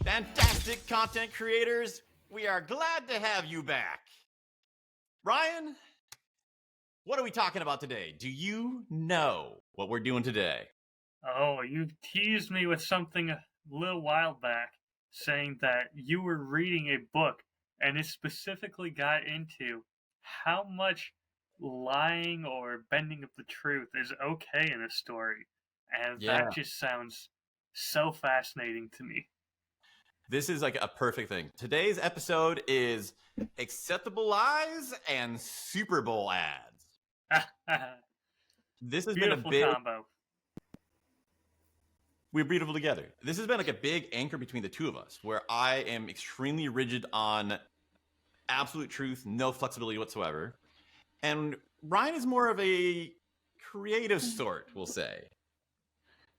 Fantastic content creators, we are glad to have you back. Ryan, what are we talking about today? Do you know what we're doing today? Oh, you teased me with something a little while back, saying that you were reading a book, and it specifically got into how much lying or bending of the truth is okay in a story. And Yeah. that just sounds so fascinating to me. This is like a perfect thing. Today's episode is acceptable lies and SuperBowl ads. This has been a Beautiful big combo. we're beautiful together. This has been like a big anchor between the two of us, where I am extremely rigid on absolute truth, no flexibility whatsoever. And Ryan is more of a creative sort, we'll say.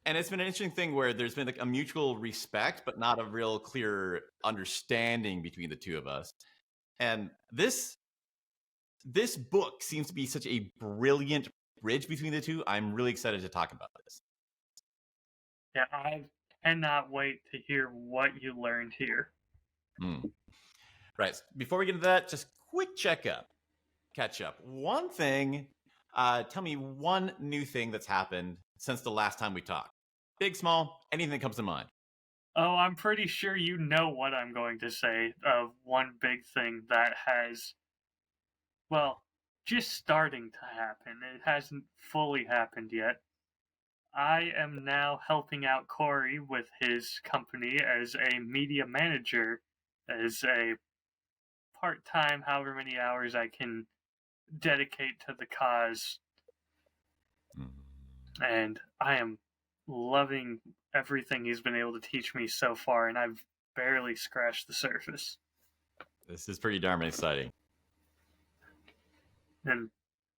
And it's been an interesting thing where there's been like a mutual respect, but not a real clear understanding between the two of us. And this book seems to be such a brilliant bridge between the two. I'm really excited to talk about this. Yeah, I cannot wait to hear what you learned here. Right. Before we get into that, just quick catch up. One thing, tell me one new thing that's happened since the last time we talked. Big, small, anything that comes to mind. Oh, I'm pretty sure you know what I'm going to say of one big thing that has, well, just starting to happen. It hasn't fully happened yet. I am now helping out Corey with his company as a media manager, as a part-time, however many hours I can dedicate to the cause. And I am loving everything he's been able to teach me so far, and I've barely scratched the surface. This is pretty darn exciting. And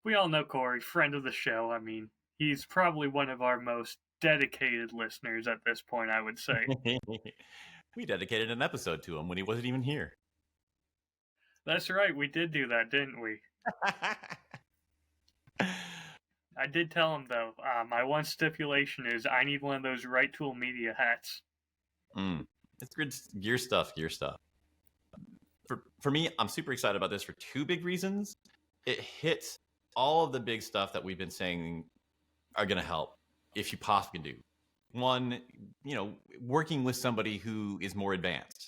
we all know Corey, friend of the show. I mean, he's probably one of our most dedicated listeners at this point, I would say. We dedicated an episode to him when he wasn't even here. That's right, we did do that, didn't we? I did tell him, though, my one stipulation is I need one of those Right Tool Media hats. It's good gear stuff. For me, I'm super excited about this for two big reasons. It hits all of the big stuff that we've been saying are going to help if you possibly can do. One, working with somebody who is more advanced.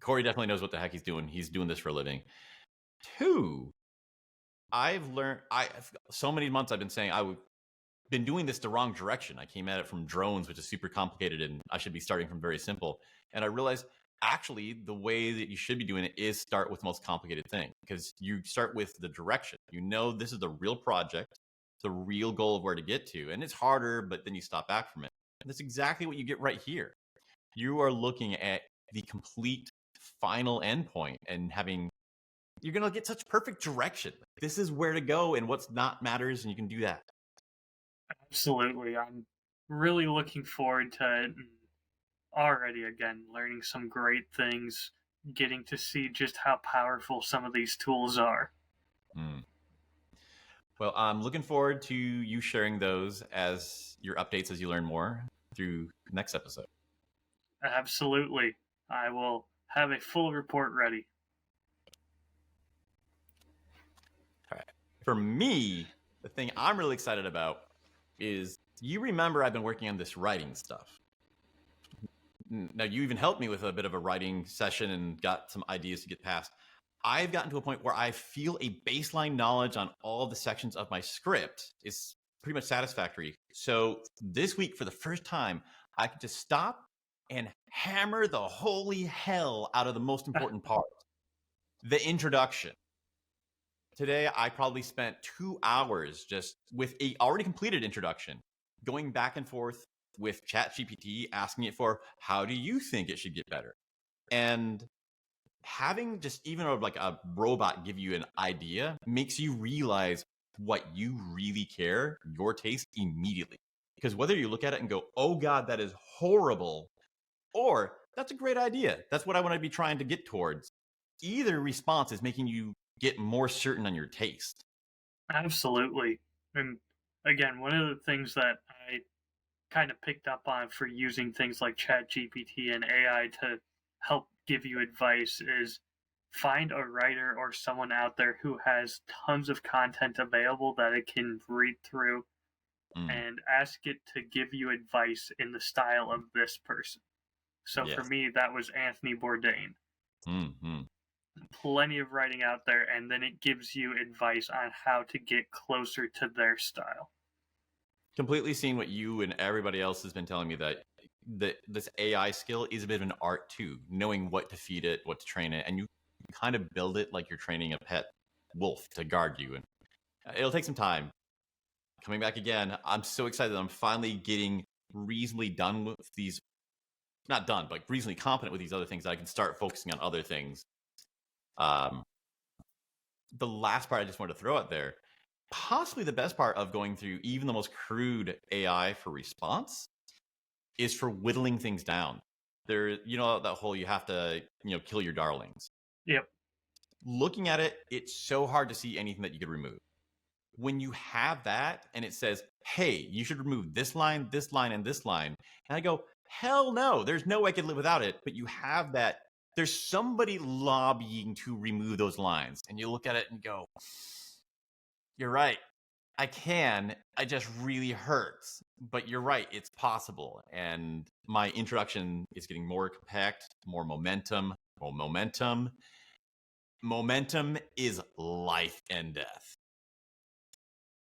Corey definitely knows what the heck he's doing. He's doing this for a living. Two, so many months I've been saying I've been doing this the wrong direction. I came at it from drones, which is super complicated, and I should be starting from very simple. And I realized actually the way that you should be doing it is start with the most complicated thing, because you start with the direction. This is the real project, the real goal of where to get to. And it's harder, but then you stop back from it. And that's exactly what you get right here. You are looking at the complete final endpoint and you're going to get such perfect direction. This is where to go and what's not matters, and you can do that. Absolutely. I'm really looking forward to it. Already, again, learning some great things, getting to see just how powerful some of these tools are. Well, I'm looking forward to you sharing those as your updates as you learn more through the next episode. Absolutely. I will have a full report ready. All right. For me, the thing I'm really excited about is, you remember I've been working on this writing stuff. Now, you even helped me with a bit of a writing session and got some ideas to get past. I've gotten to a point where I feel a baseline knowledge on all the sections of my script is pretty much satisfactory. So this week, for the first time, I could just stop and hammer the holy hell out of the most important part, the introduction. Today, I probably spent 2 hours just with a already completed introduction, going back and forth with ChatGPT, asking it for, how do you think it should get better? And having just even like a robot give you an idea makes you realize what you really care, your taste, immediately. Because whether you look at it and go, oh God, that is horrible, or that's a great idea, that's what I want to be trying to get towards, either response is making you get more certain on your taste. Absolutely. And again, one of the things that I kind of picked up on for using things like ChatGPT and AI to help give you advice is find a writer or someone out there who has tons of content available that it can read through Mm, and ask it to give you advice in the style of this person. So for yes. me, that was Anthony Bourdain. Mm. Plenty of writing out there, and then it gives you advice on how to get closer to their style. Completely seeing what you and everybody else has been telling me, that this AI skill is a bit of an art too, knowing what to feed it, what to train it, and you kind of build it like you're training a pet wolf to guard you. And it'll take some time. Coming back again, I'm so excited that I'm finally getting reasonably done with these, not done, but reasonably competent with these other things, that I can start focusing on other things. The last part I just wanted to throw out there, possibly the best part of going through even the most crude AI for response, is for whittling things down. There, that whole, you have to, kill your darlings. Yep. Looking at it, it's so hard to see anything that you could remove. When you have that and it says, hey, you should remove this line, and this line, and I go, hell no, there's no way I could live without it. But you have that, there's somebody lobbying to remove those lines, and you look at it and go, you're right, I can, it just really hurts, but you're right, it's possible. And my introduction is getting more compact, more momentum. Well, momentum is life and death.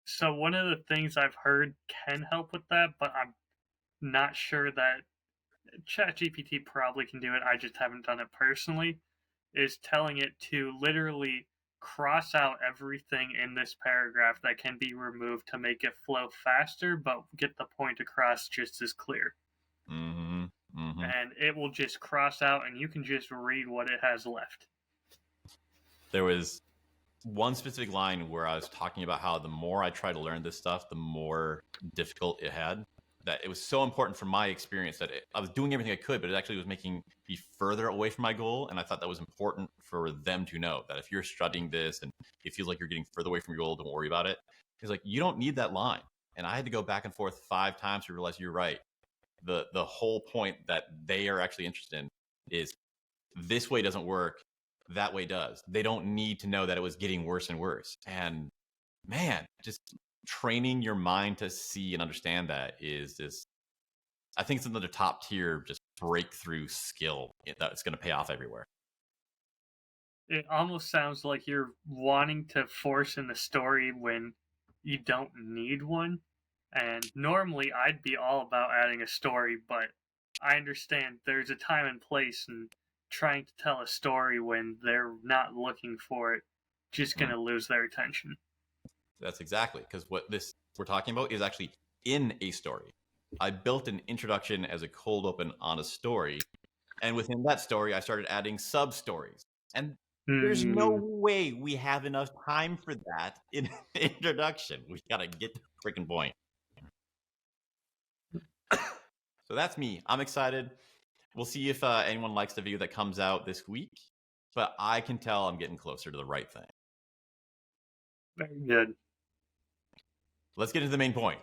So one of the things I've heard can help with that, but I'm not sure that ChatGPT probably can do it. I just haven't done it personally. Is telling it to literally cross out everything in this paragraph that can be removed to make it flow faster, but get the point across just as clear. Mm-hmm. Mm-hmm. And it will just cross out, and you can just read what it has left. There was one specific line where I was talking about how the more I try to learn this stuff, the more difficult it had. That it was so important from my experience that I was doing everything I could, but it actually was making me further away from my goal. And I thought that was important for them to know, that if you're studying this and it feels like you're getting further away from your goal, don't worry about it. It's like, you don't need that line. And I had to go back and forth 5 times to realize you're right. The whole point that they are actually interested in is, this way doesn't work, that way does. They don't need to know that it was getting worse and worse. And man, just training your mind to see and understand that is just, I think it's another top tier, just breakthrough skill that's going to pay off everywhere. It almost sounds like you're wanting to force in a story when you don't need one. And normally I'd be all about adding a story, but I understand there's a time and place, and trying to tell a story when they're not looking for it, just going to lose their attention. That's exactly, because what this we're talking about is actually in a story. I built an introduction as a cold open on a story, and within that story, I started adding sub stories. And there's no way we have enough time for that in the introduction. We gotta get to the freaking point. So that's me. I'm excited. We'll see if anyone likes the video that comes out this week. But I can tell I'm getting closer to the right thing. Very good. Let's get into the main point.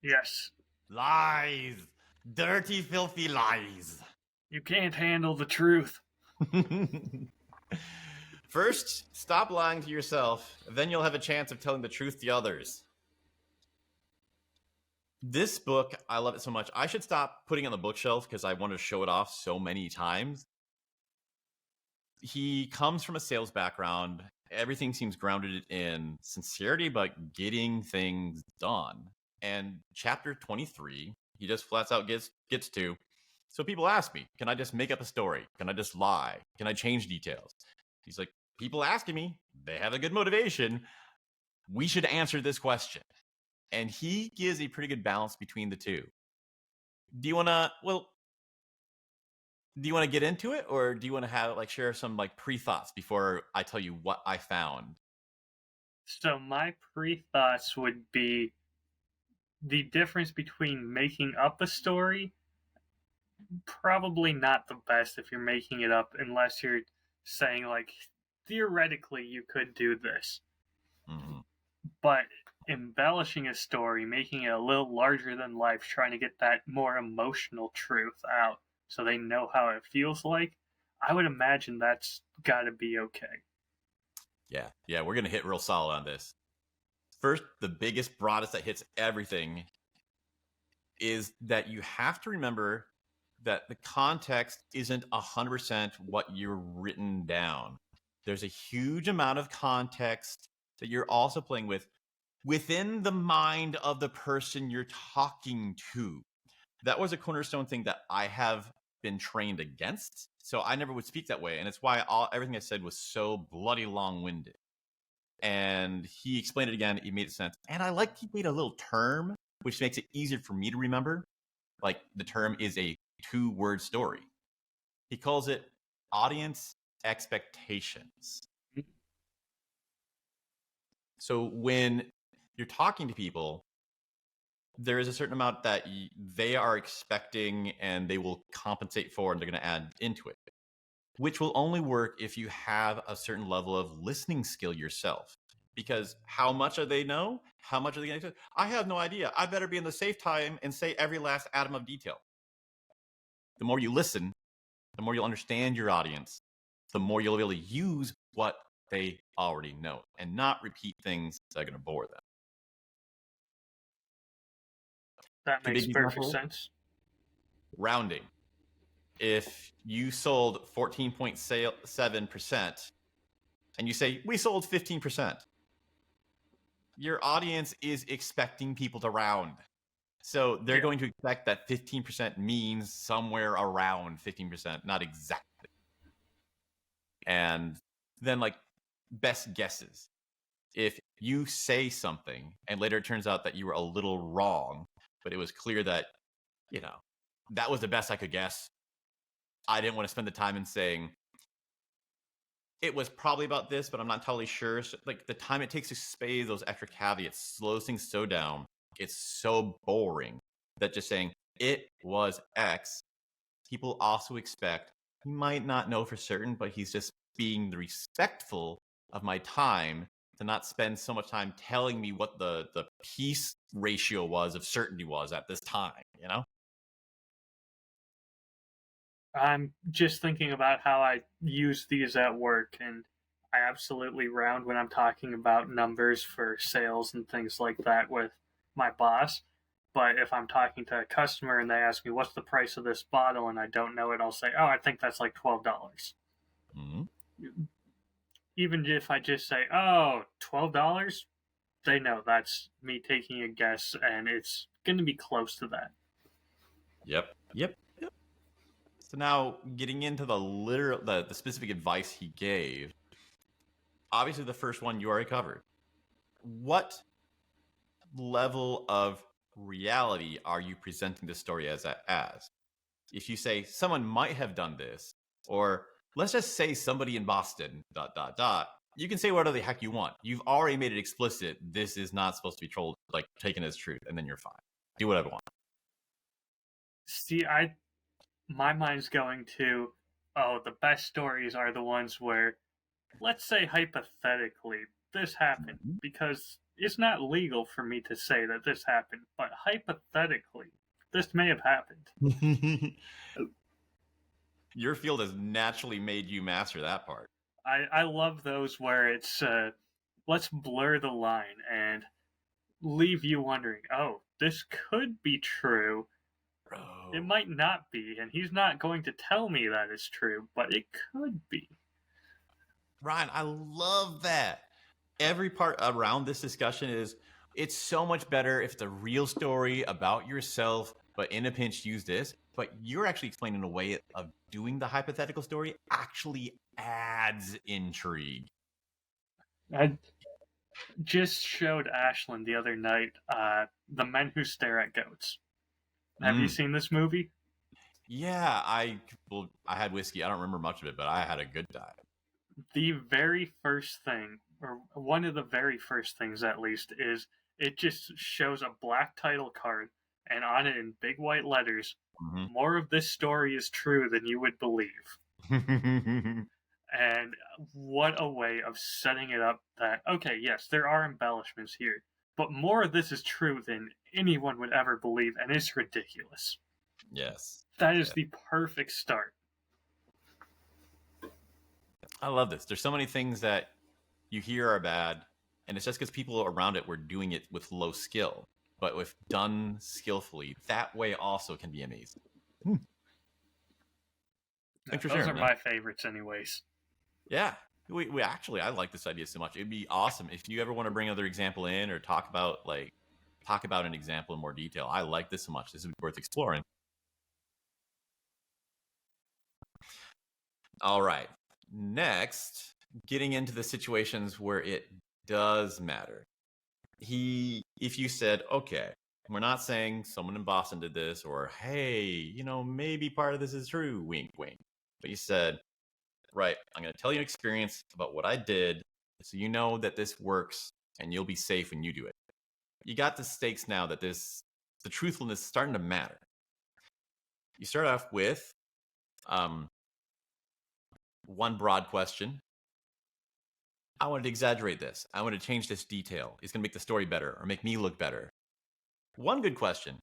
Yes. Lies. Dirty, filthy lies. You can't handle the truth. First, stop lying to yourself. Then you'll have a chance of telling the truth to others. This book, I love it so much. I should stop putting it on the bookshelf because I want to show it off so many times. He comes from a sales background. Everything seems grounded in sincerity, but getting things done. And chapter 23, he just flats out gets to. So people ask me, can I just make up a story? Can I just lie? Can I change details? He's like, people asking me, they have a good motivation. We should answer this question. And he gives a pretty good balance between the two. Do you want to get into it, or do you want to have share some pre-thoughts before I tell you what I found? So my pre-thoughts would be the difference between making up a story. Probably not the best if you're making it up, unless you're saying theoretically you could do this. Mm-hmm. But embellishing a story, making it a little larger than life, trying to get that more emotional truth out so they know how it feels like, I would imagine that's got to be okay. Yeah, we're gonna hit real solid on this. First, the biggest, broadest that hits everything is that you have to remember that the context isn't 100% what you're written down. There's a huge amount of context that you're also playing with within the mind of the person you're talking to. That was a cornerstone thing that I have been trained against. So I never would speak that way. And it's why everything I said was so bloody long-winded. And he explained it again. It made sense. And I like he made a little term, which makes it easier for me to remember. Like the term is a 2-word story. He calls it audience expectations. So when you're talking to people, there is a certain amount that they are expecting and they will compensate for, and they're going to add into it, which will only work if you have a certain level of listening skill yourself. Because how much do they know? How much are they going to? I have no idea. I better be in the safe time and say every last atom of detail. The more you listen, the more you'll understand your audience, the more you'll be able to use what they already know and not repeat things that are going to bore them. That makes perfect sense. Rounding. If you sold 14.7% and you say, we sold 15%, your audience is expecting people to round. So they're going to expect that 15% means somewhere around 15%, not exactly. And then, like, best guesses. If you say something and later it turns out that you were a little wrong, but it was clear that, that was the best I could guess, I didn't want to spend the time in saying, it was probably about this, but I'm not totally sure. So, like, the time it takes to say those extra caveats slows things so down. It's so boring that just saying, it was X, people also expect, he might not know for certain, but he's just being respectful of my time to not spend so much time telling me what the piece ratio was of certainty was at this time, I'm just thinking about how I use these at work, and I absolutely round when I'm talking about numbers for sales and things like that with my boss. But if I'm talking to a customer and they ask me, what's the price of this bottle, and I don't know it, I'll say, oh, I think that's like $12. Mm-hmm. Even if I just say, oh, $12, they know that's me taking a guess, and it's going to be close to that. Yep. So now, getting into the specific advice he gave, obviously the first one you already covered. What level of reality are you presenting the story as? If you say someone might have done this, or let's just say somebody in Boston, ... You can say whatever the heck you want. You've already made it explicit. This is not supposed to be told, like, taken as truth, and then you're fine. Do whatever you want. See, my mind's going to, the best stories are the ones where, let's say hypothetically, this happened, because it's not legal for me to say that this happened, but hypothetically, this may have happened. Your field has naturally made you master that part. I love those where it's, let's blur the line and leave you wondering, oh, this could be true. Bro. It might not be, and he's not going to tell me that it's true, but it could be. Ryan, I love that. Every part around this discussion is, it's so much better if it's a real story about yourself, but in a pinch use this. But you're actually explaining a way of doing the hypothetical story actually adds intrigue. I just showed Ashlyn the other night The Men Who Stare at Goats. Have you seen this movie? Yeah, I had whiskey. I don't remember much of it, but I had a good time. The very first thing, or one of the very first things at least, is it just shows a black title card, and on it in big white letters, more of this story is true than you would believe. And what a way of setting it up that, okay, yes, there are embellishments here, but more of this is true than anyone would ever believe, and it's ridiculous. Yes. That is the perfect start. I love this. There's so many things that you hear are bad, and it's just because people around it were doing it with low skill. But if done skillfully, that way also can be amazing. Thanks for Those sharing, are man. my favorites, anyways. Yeah. We actually, I like this idea so much. It'd be awesome if you ever want to bring another example in or talk about an example in more detail. I like this so much. This is worth exploring. All right. Next, getting into the situations where it does matter. If you said, okay, we're not saying someone in Boston did this, or hey, maybe part of this is true, wink, wink. But you said, right, I'm going to tell you an experience about what I did so you know that this works and you'll be safe when you do it. You got the stakes now that the truthfulness is starting to matter. You start off with one broad question. I wanted to exaggerate this. I want to change this detail. It's going to make the story better or make me look better. One good question.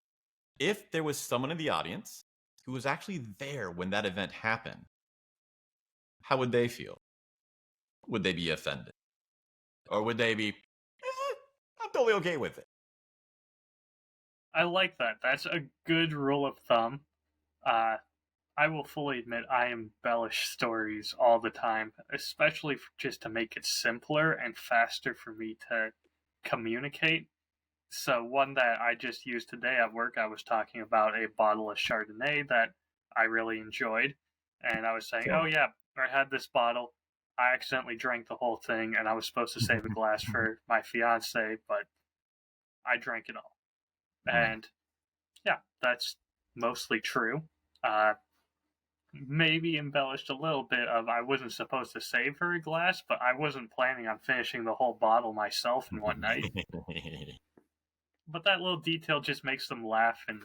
If there was someone in the audience who was actually there when that event happened, how would they feel? Would they be offended? Or would they be, I'm totally okay with it? I like that. That's a good rule of thumb. I will fully admit I embellish stories all the time, especially just to make it simpler and faster for me to communicate. So one that I just used today at work, I was talking about a bottle of Chardonnay that I really enjoyed, and I was saying, "Oh yeah, I had this bottle. I accidentally drank the whole thing, and I was supposed to save a glass for my fiance, but I drank it all." And yeah, that's mostly true. Maybe embellished a little bit of I wasn't supposed to save her a glass, but I wasn't planning on finishing the whole bottle myself in one night. But that little detail just makes them laugh and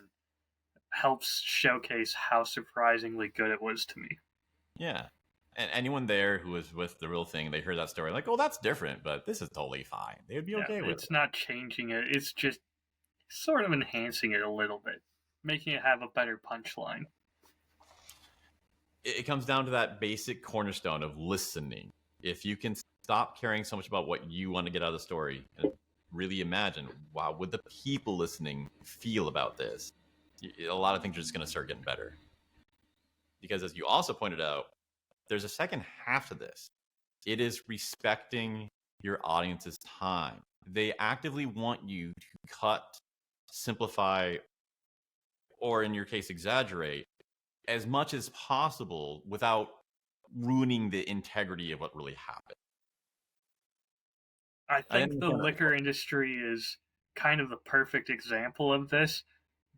helps showcase how surprisingly good it was to me. Yeah. And anyone there who was with the real thing, they heard that story like, oh, that's different, but this is totally fine. They would be okay with it. It's not changing it, it's just sort of enhancing it a little bit, making it have a better punchline. It comes down to that basic cornerstone of listening. If you can stop caring so much about what you want to get out of the story and really imagine, wow, would the people listening feel about this? A lot of things are just going to start getting better. Because as you also pointed out, there's a second half to this. It is respecting your audience's time. They actively want you to cut, simplify, or in your case, exaggerate as much as possible without ruining the integrity of what really happened. I think the liquor industry is kind of the perfect example of this,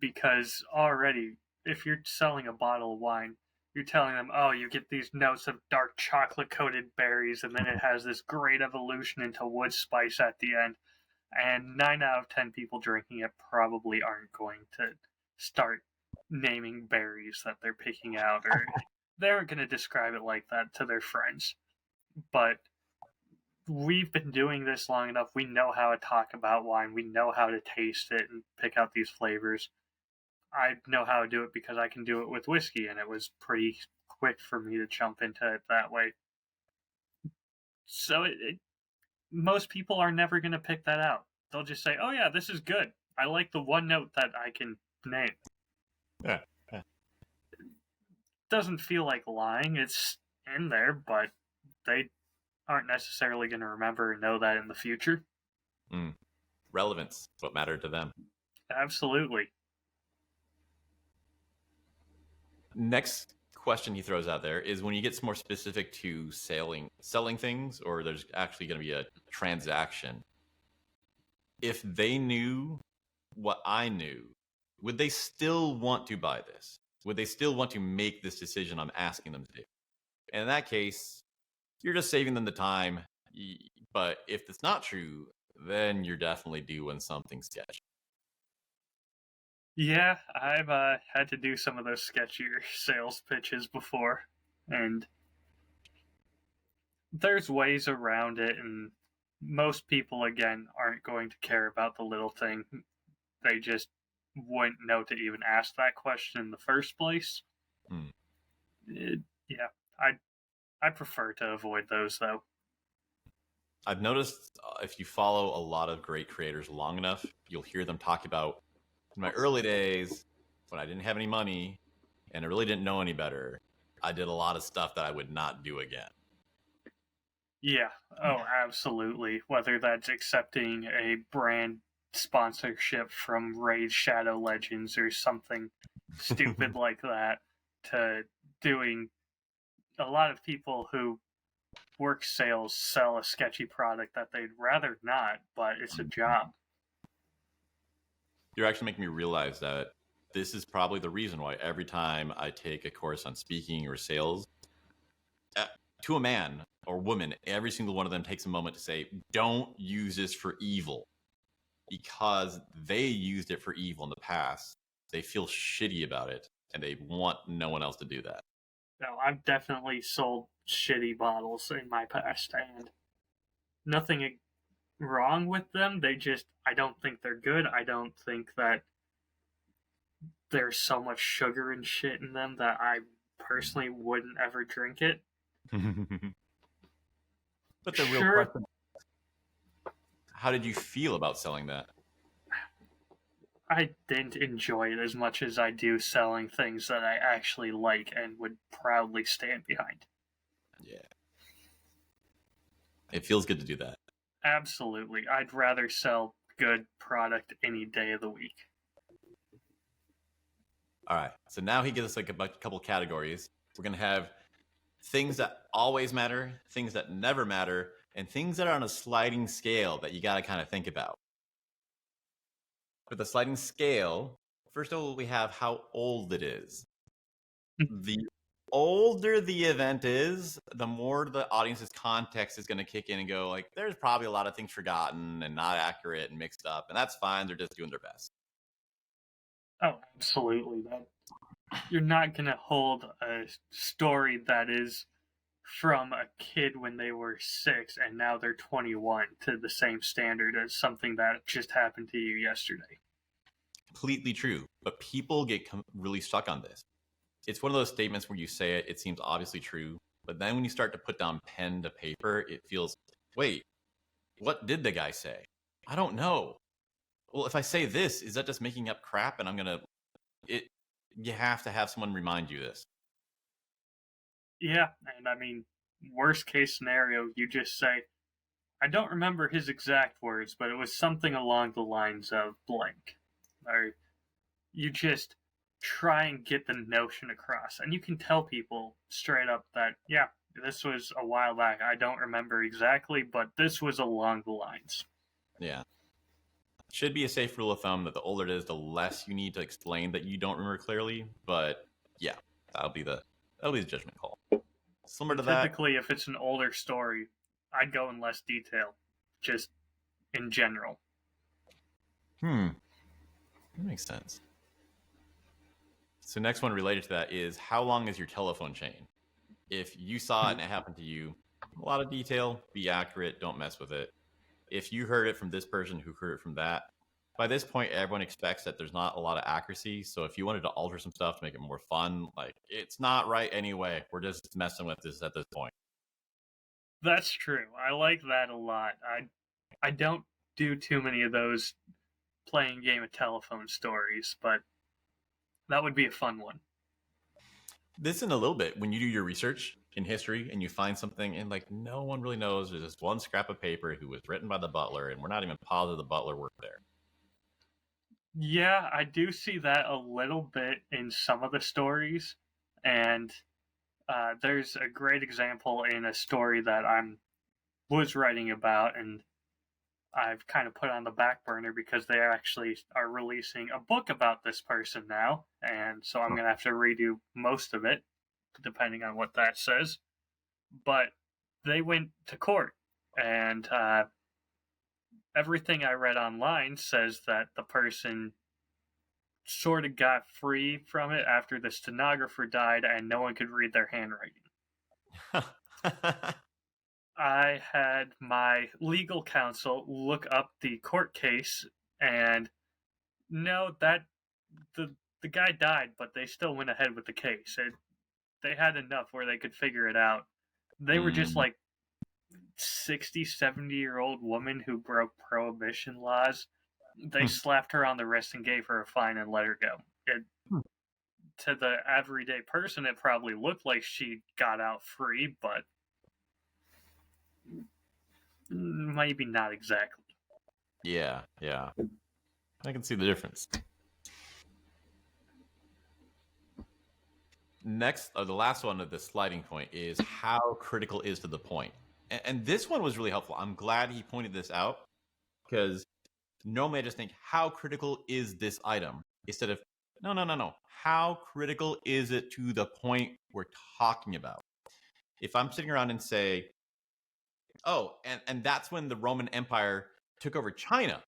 because already, if you're selling a bottle of wine, you're telling them, oh, you get these notes of dark chocolate coated berries, and then it has this great evolution into wood spice at the end. And 9 out of 10 people drinking it probably aren't going to start naming berries that they're picking out, or they aren't going to describe it like that to their friends. But we've been doing this long enough. We know how to talk about wine. We know how to taste it and pick out these flavors. I know how to do it because I can do it with whiskey, and it was pretty quick for me to jump into it that way. So most people are never going to pick that out. They'll just say, oh yeah, this is good. I like the one note that I can name. Yeah. Doesn't feel like lying. It's in there, but they aren't necessarily going to remember and know that in the future. Relevance, what mattered to them. Absolutely. Next question he throws out there is when you get more specific to selling things, or there's actually going to be a transaction. If they knew what I knew, would they still want to buy this? Would they still want to make this decision I'm asking them to do? And in that case, you're just saving them the time. But if it's not true, then you're definitely doing something sketchy. Yeah, I've had to do some of those sketchier sales pitches before, and there's ways around it, and most people, again, aren't going to care about the little thing. They just wouldn't know to even ask that question in the first place. Hmm. Yeah, I prefer to avoid those though. I've noticed if you follow a lot of great creators long enough, you'll hear them talk about in my early days when I didn't have any money and I really didn't know any better. I did a lot of stuff that I would not do again. Yeah, oh, absolutely. Whether that's accepting a brand sponsorship from Raid Shadow Legends or something stupid like that, to doing a lot of people who work sales sell a sketchy product that they'd rather not, but it's a job. You're actually making me realize that this is probably the reason why every time I take a course on speaking or sales, to a man or woman, every single one of them takes a moment to say, don't use this for evil, because they used it for evil in the past. They feel shitty about it and they want no one else to do that. No, I've definitely sold shitty bottles in my past, and nothing wrong with them. They just, I don't think they're good. I don't think that there's so much sugar and shit in them that I personally wouldn't ever drink it. But the real question, how did you feel about selling that? I didn't enjoy it as much as I do selling things that I actually like and would proudly stand behind. Yeah. It feels good to do that. Absolutely. I'd rather sell good product any day of the week. All right. So now he gives us like a couple categories. We're going to have things that always matter, things that never matter, and things that are on a sliding scale that you got to kind of think about. With the sliding scale, first of all, we have how old it is. The older the event is, the more the audience's context is going to kick in and go, like, there's probably a lot of things forgotten and not accurate and mixed up, and that's fine. They're just doing their best. Oh, absolutely. That you're not going to hold a story that is from a kid when they were 6 and now they're 21 to the same standard as something that just happened to you yesterday. Completely true. But people get really stuck on this. It's one of those statements where you say it, it seems obviously true, but then when you start to put down pen to paper, it feels, wait, what did the guy say? I don't know. Well, if I say this, is that just making up crap? And you have to have someone remind you this. Yeah, and I mean, worst case scenario, you just say, I don't remember his exact words, but it was something along the lines of blank. Or you just try and get the notion across. And you can tell people straight up that, yeah, this was a while back. I don't remember exactly, but this was along the lines. Yeah. Should be a safe rule of thumb that the older it is, the less you need to explain that you don't remember clearly. But yeah, that'll be the judgment call. Similar to that. Typically, if it's an older story, I'd go in less detail, just in general. That makes sense. So next one related to that is, how long is your telephone chain? If you saw it and it happened to you, a lot of detail, be accurate, don't mess with it. If you heard it from this person who heard it from that, by this point, everyone expects that there's not a lot of accuracy. So if you wanted to alter some stuff to make it more fun, like, it's not right anyway. We're just messing with this at this point. That's true. I like that a lot. I don't do too many of those playing game of telephone stories, but that would be a fun one. This in a little bit, when you do your research in history and you find something and like no one really knows, there's this one scrap of paper who was written by the butler and we're not even positive the butler worked there. Yeah, I do see that a little bit in some of the stories, and there's a great example in a story that was writing about, and I've kind of put on the back burner because they actually are releasing a book about this person now, and so I'm going to have to redo most of it, depending on what that says. But they went to court, and everything I read online says that the person sort of got free from it after the stenographer died and no one could read their handwriting. I had my legal counsel look up the court case, and no, that the guy died, but they still went ahead with the case. They had enough where they could figure it out. They were just Mm. like 60, 70-year-old woman who broke prohibition laws. They slapped her on the wrist and gave her a fine and let her go. To the everyday person, it probably looked like she got out free, but maybe not exactly. Yeah, yeah. I can see the difference. Next, the last one of the sliding point is how critical is to the point. And this one was really helpful. I'm glad he pointed this out because normally I just think, how critical is this item? Instead of, no, no, no, no. How critical is it to the point we're talking about? If I'm sitting around and say, oh, and that's when the Roman Empire took over China,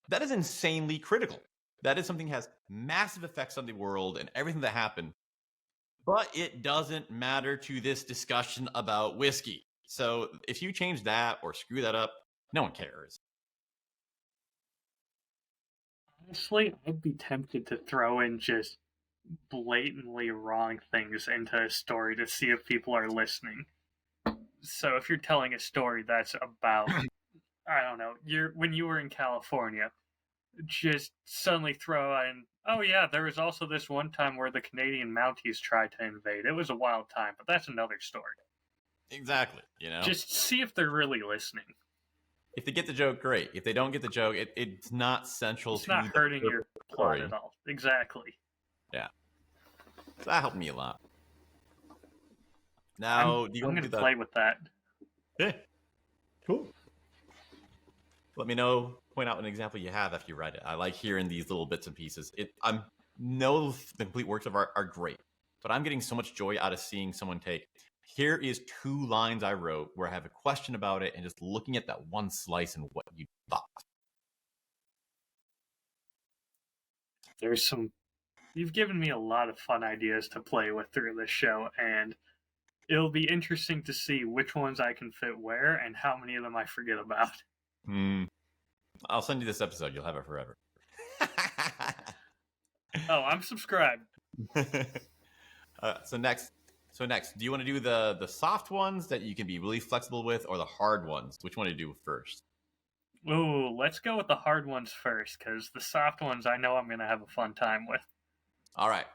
that is insanely critical. That is something that has massive effects on the world and everything that happened. But it doesn't matter to this discussion about whiskey. So if you change that or screw that up, no one cares. Honestly, I'd be tempted to throw in just blatantly wrong things into a story to see if people are listening. So if you're telling a story that's about, I don't know, when you were in California, just suddenly throw in, oh yeah, there was also this one time where the Canadian Mounties tried to invade. It was a wild time, but that's another story. Exactly. You know, Just see if they're really listening. if they get the joke, great. If they don't get the joke, it's not central It's to not hurting the your plot story. at all. Exactly. Yeah, so that helped me a lot. I'm Now, do you I'm want to gonna do that? play with that. Yeah, cool. Let me know. Point out an example you have after you write it. I like hearing these little bits and pieces. I'm no the complete works of art are great, but I'm getting so much joy out of seeing someone take. Here is 2 lines I wrote where I have a question about it, and just looking at that one slice and what you thought. There's some. You've given me a lot of fun ideas to play with through this show, and it'll be interesting to see which ones I can fit where and how many of them I forget about. I'll send you this episode. You'll have it forever. Oh, I'm subscribed. So next, do you want to do the soft ones that you can be really flexible with, or the hard ones? Which one to do first? Ooh, let's go with the hard ones first, because the soft ones I know I'm going to have a fun time with. All right.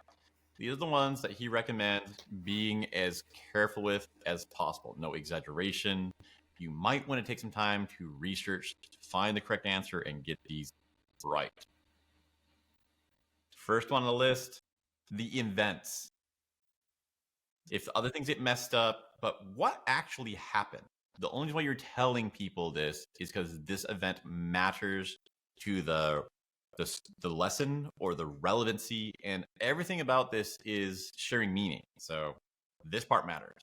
These are the ones that he recommends being as careful with as possible. No exaggeration. You might want to take some time to research to find the correct answer and get these right. First one on the list, the events. If the other things get messed up, but what actually happened? The only way you're telling people this is because this event matters to the lesson or the relevancy, and everything about this is sharing meaning. So this part matters.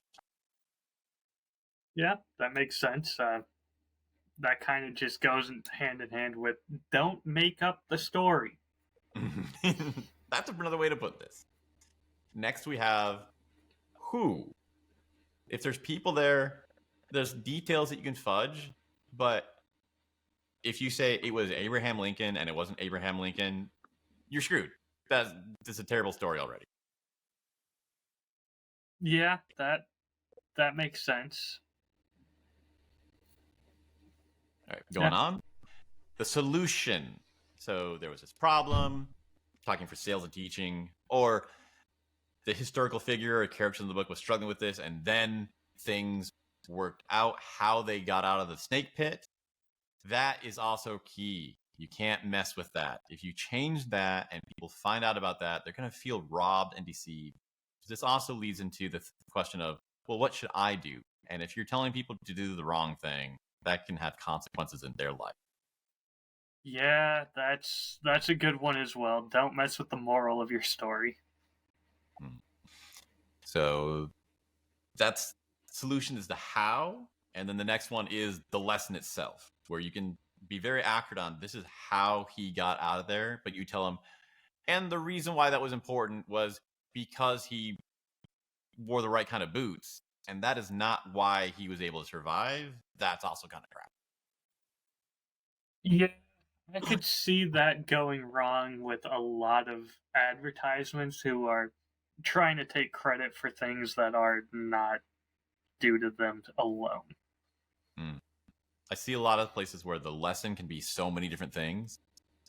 Yeah, that makes sense. That kind of just goes hand in hand with don't make up the story. That's another way to put this. Next, we have who. If there's people there, there's details that you can fudge, but if you say it was Abraham Lincoln and it wasn't Abraham Lincoln, you're screwed. That's a terrible story already. Yeah, that makes sense. All right, going on. The solution. So there was this problem, talking for sales and teaching, or the historical figure or character in the book was struggling with this, and then things worked out how they got out of the snake pit. That is also key. You can't mess with that. If you change that and people find out about that, they're going to feel robbed and deceived. This also leads into the question of, well, what should I do? And if you're telling people to do the wrong thing, that can have consequences in their life. Yeah, that's a good one as well. Don't mess with the moral of your story. So that's solution is the how, and then the next one is the lesson itself, where you can be very accurate on this is how he got out of there, but you tell him, and the reason why that was important was because he wore the right kind of boots. and that is not why he was able to survive, that's also kind of crap. Yeah, I could see that going wrong with a lot of advertisements who are trying to take credit for things that are not due to them alone. Mm. I see a lot of places where the lesson can be so many different things.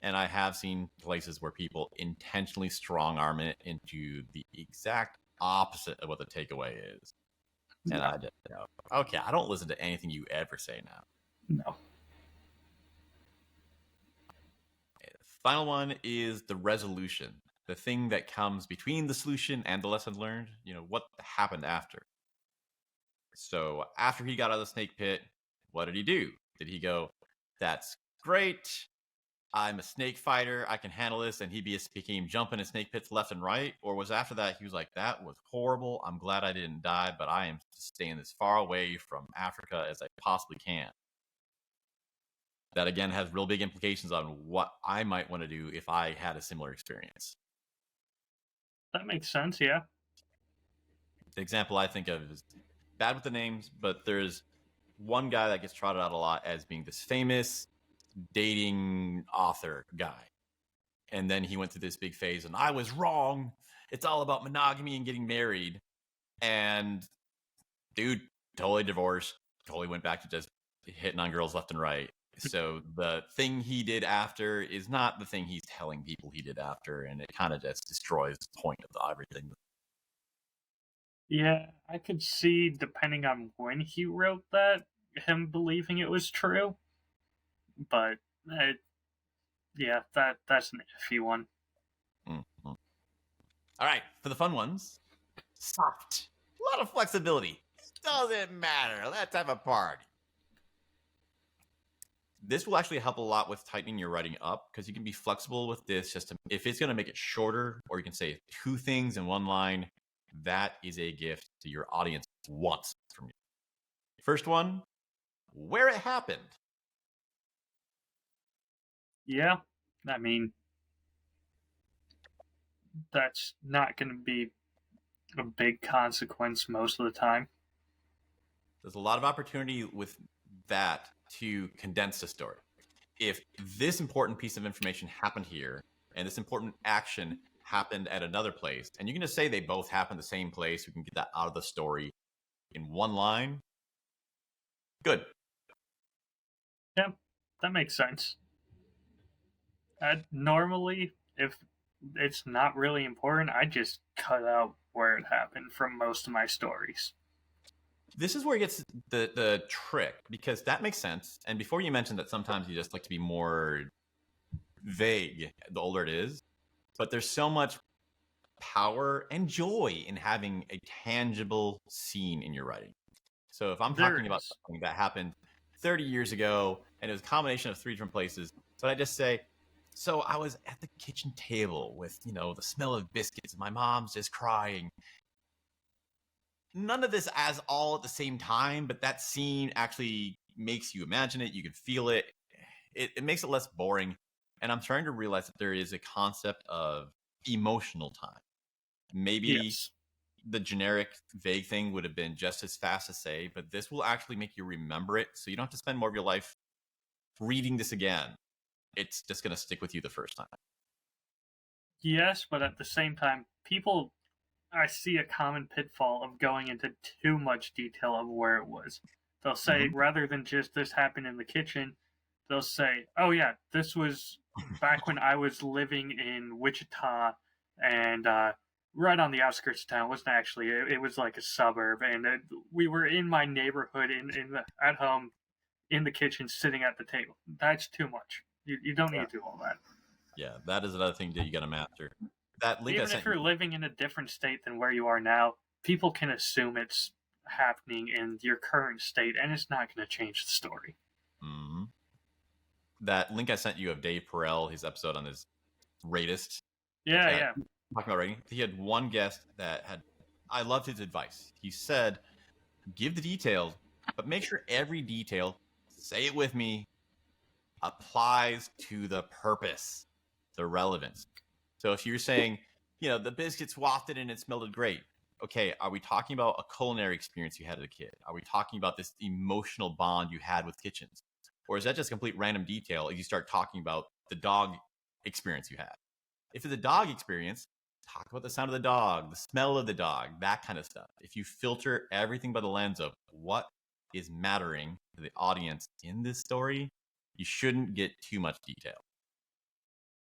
And I have seen places where people intentionally strong arm it into the exact opposite of what the takeaway is. And No, I just know, okay, I don't listen to anything you ever say now. no. Final one is the resolution, the thing that comes between the solution and the lesson learned. What happened after? So after he got out of the snake pit, what did he do? Did he go, that's great, I'm a snake fighter, I can handle this, and he became jumping in snake pits left and right? Or was after that he was like, that was horrible, I'm glad I didn't die, but I am staying as far away from Africa as I possibly can? That again has real big implications on what I might want to do if I had a similar experience. That makes sense, yeah. The example I think of is bad with the names, but there's one guy that gets trotted out a lot as being this famous dating author guy. And then he went through this big phase, and I was wrong. It's all about monogamy and getting married. And dude, totally divorced, totally went back to just hitting on girls left and right. So the thing he did after is not the thing he's telling people he did after, and it kind of just destroys the point of everything. Yeah, I could see, depending on when he wrote that, him believing it was true. But, yeah, that's an iffy one. Mm-hmm. All right, for the fun ones, soft. A lot of flexibility. Doesn't matter. Let's have a party. This will actually help a lot with tightening your writing up, because you can be flexible with this. If it's going to make it shorter, or you can say two things in one line, that is a gift to your audience wants from you. First one, where it happened. Yeah, I mean, that's not going to be a big consequence most of the time. There's a lot of opportunity with that to condense the story. If this important piece of information happened here, and this important action happened at another place, and you can just say they both happened the same place, you can get that out of the story in one line. Good. Yeah, that makes sense. Normally, if it's not really important, I just cut out where it happened from most of my stories. This is where it gets the trick, because that makes sense. And before you mentioned that sometimes you just like to be more vague the older it is, but there's so much power and joy in having a tangible scene in your writing. So if I'm talking about something that happened 30 years ago and it was a combination of three different places, but I just say, so I was at the kitchen table with, the smell of biscuits and my mom's just crying. None of this as all at the same time, but that scene actually makes you imagine it. You can feel it. It makes it less boring. And I'm starting to realize that there is a concept of emotional time. Maybe the generic vague thing would have been just as fast to say, but this will actually make you remember it. So you don't have to spend more of your life reading this again. It's just going to stick with you the first time. Yes, but at the same time, I see a common pitfall of going into too much detail of where it was. They'll say, rather than just this happened in the kitchen, they'll say, oh yeah, this was back when I was living in Wichita, and right on the outskirts of town. It wasn't actually, it was like a suburb, and we were in my neighborhood at home in the kitchen sitting at the table. That's too much. You don't need to do all that. Yeah, that is another thing that you got to master. That link Even if you're living in a different state than where you are now, people can assume it's happening in your current state, and it's not going to change the story. Mm-hmm. That link I sent you of Dave Perel, his episode on his Ratist. Yeah. Talking about rating. He had one guest I loved his advice. He said, give the details, but make sure every detail, say it with me, applies to the purpose, the relevance. So if you're saying, the biscuits wafted and it smelled great, okay, are we talking about a culinary experience you had as a kid? Are we talking about this emotional bond you had with kitchens? Or is that just complete random detail if you start talking about the dog experience you had? If it's a dog experience, talk about the sound of the dog, the smell of the dog, that kind of stuff. If you filter everything by the lens of what is mattering to the audience in this story, you shouldn't get too much detail.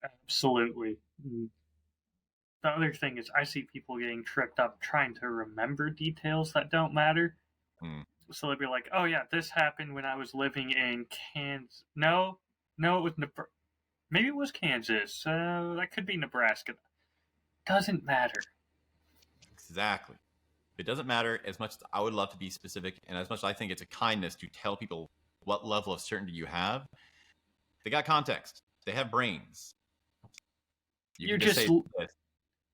Absolutely. The other thing is, I see people getting tripped up trying to remember details that don't matter. Hmm. So they'll be like, "Oh yeah, this happened when I was living in Kansas." No, it was maybe it was Kansas. That could be Nebraska. Doesn't matter. Exactly. It doesn't matter as much as I would love to be specific, and as much as I think it's a kindness to tell people what level of certainty you have. They got context. They have brains. You You're can just just say this.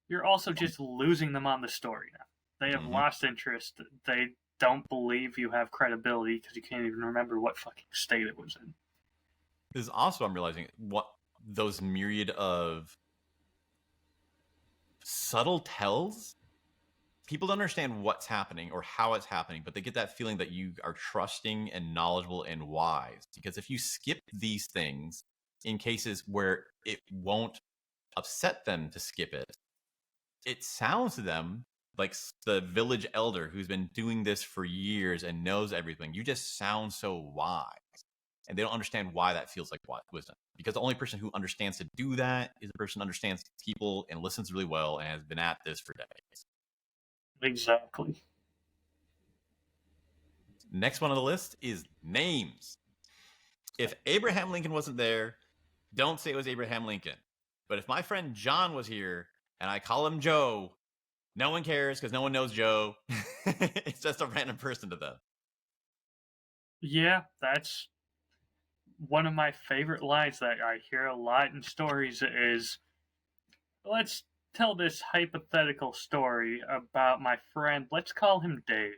you're also just losing them on the story now. They have lost interest. They don't believe you have credibility because you can't even remember what fucking state it was in. This is also, I'm realizing, what those myriad of subtle tells. People don't understand what's happening or how it's happening, but they get that feeling that you are trusting and knowledgeable and wise. Because if you skip these things in cases where it won't upset them to skip it, it sounds to them like the village elder who's been doing this for years and knows everything. You just sound so wise. And they don't understand why that feels like wisdom. Because the only person who understands to do that is a person who understands people and listens really well and has been at this for decades. Exactly. Next one on the list is names. If Abraham Lincoln wasn't there, don't say it was Abraham Lincoln. But if my friend John was here and I call him Joe, no one cares because no one knows Joe. It's just a random person to them. Yeah, that's one of my favorite lines that I hear a lot in stories is, let's tell this hypothetical story about my friend. Let's call him Dave.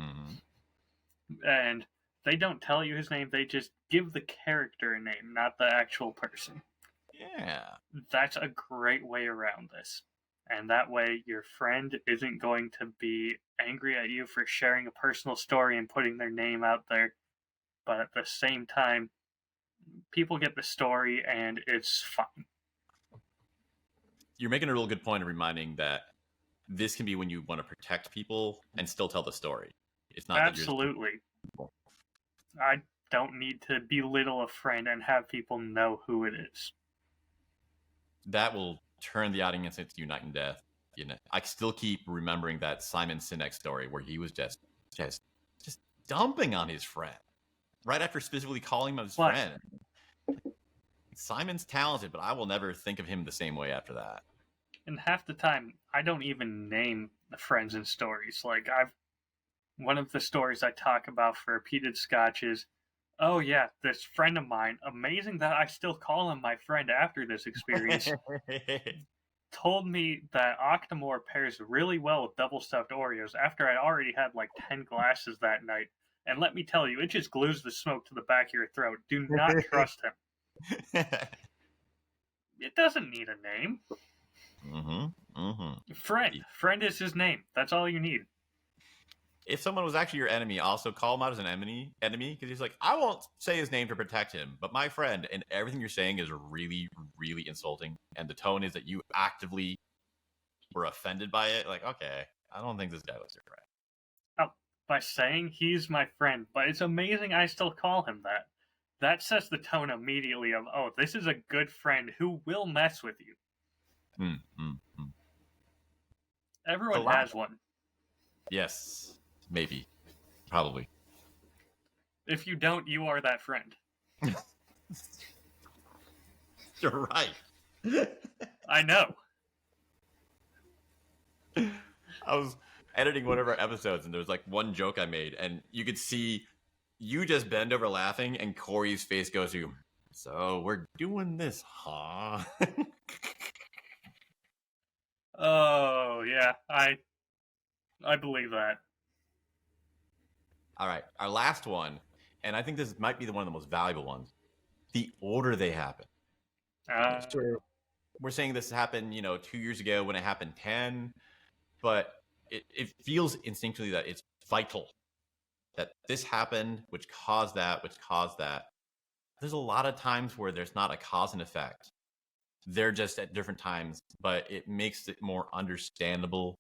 Mm-hmm. And they don't tell you his name, they just give the character a name, not the actual person. Yeah. That's a great way around this. And that way, your friend isn't going to be angry at you for sharing a personal story and putting their name out there. But at the same time, people get the story and it's fine. You're making a real good point of reminding that this can be when you want to protect people and still tell the story. It's not Absolutely. That I don't need to belittle a friend and have people know who it is. that will turn the audience into you night and death. You know, I still keep remembering that Simon Sinek story where he was just dumping on his friend right after specifically calling him his friend. Simon's talented, but I will never think of him the same way after that. And half the time, I don't even name the friends in stories. Like, one of the stories I talk about for Repeated Scotch is, oh yeah, this friend of mine, amazing that I still call him my friend after this experience, told me that Octomore pairs really well with double stuffed Oreos after I'd already had like 10 glasses that night. And let me tell you, it just glues the smoke to the back of your throat. Do not trust him. It doesn't need a name. Friend is his name. That's all you need. If someone was actually your enemy, also call him out as an enemy, because he's like, I won't say his name to protect him, but my friend, and everything you're saying is really, really insulting, and the tone is that you actively were offended by it. Like, okay, I don't think this guy was your friend. Oh, by saying he's my friend, but it's amazing I still call him that. That sets the tone immediately of, oh, this is a good friend who will mess with you. Everyone has one. Yes, maybe, probably. If you don't, you are that friend. You're right. I know. I was editing one of our episodes, and there was like one joke I made, and you could see you just bend over laughing, and Corey's face goes to, so we're doing this, huh? Oh, yeah, I believe that. All right, our last one, and I think this might be one of the most valuable ones. The order they happen. Sure, we're saying this happened, 2 years ago when it happened 10, but it feels instinctively that it's vital that this happened, which caused that, which caused that. There's a lot of times where there's not a cause and effect. They're just at different times, but it makes it more understandable.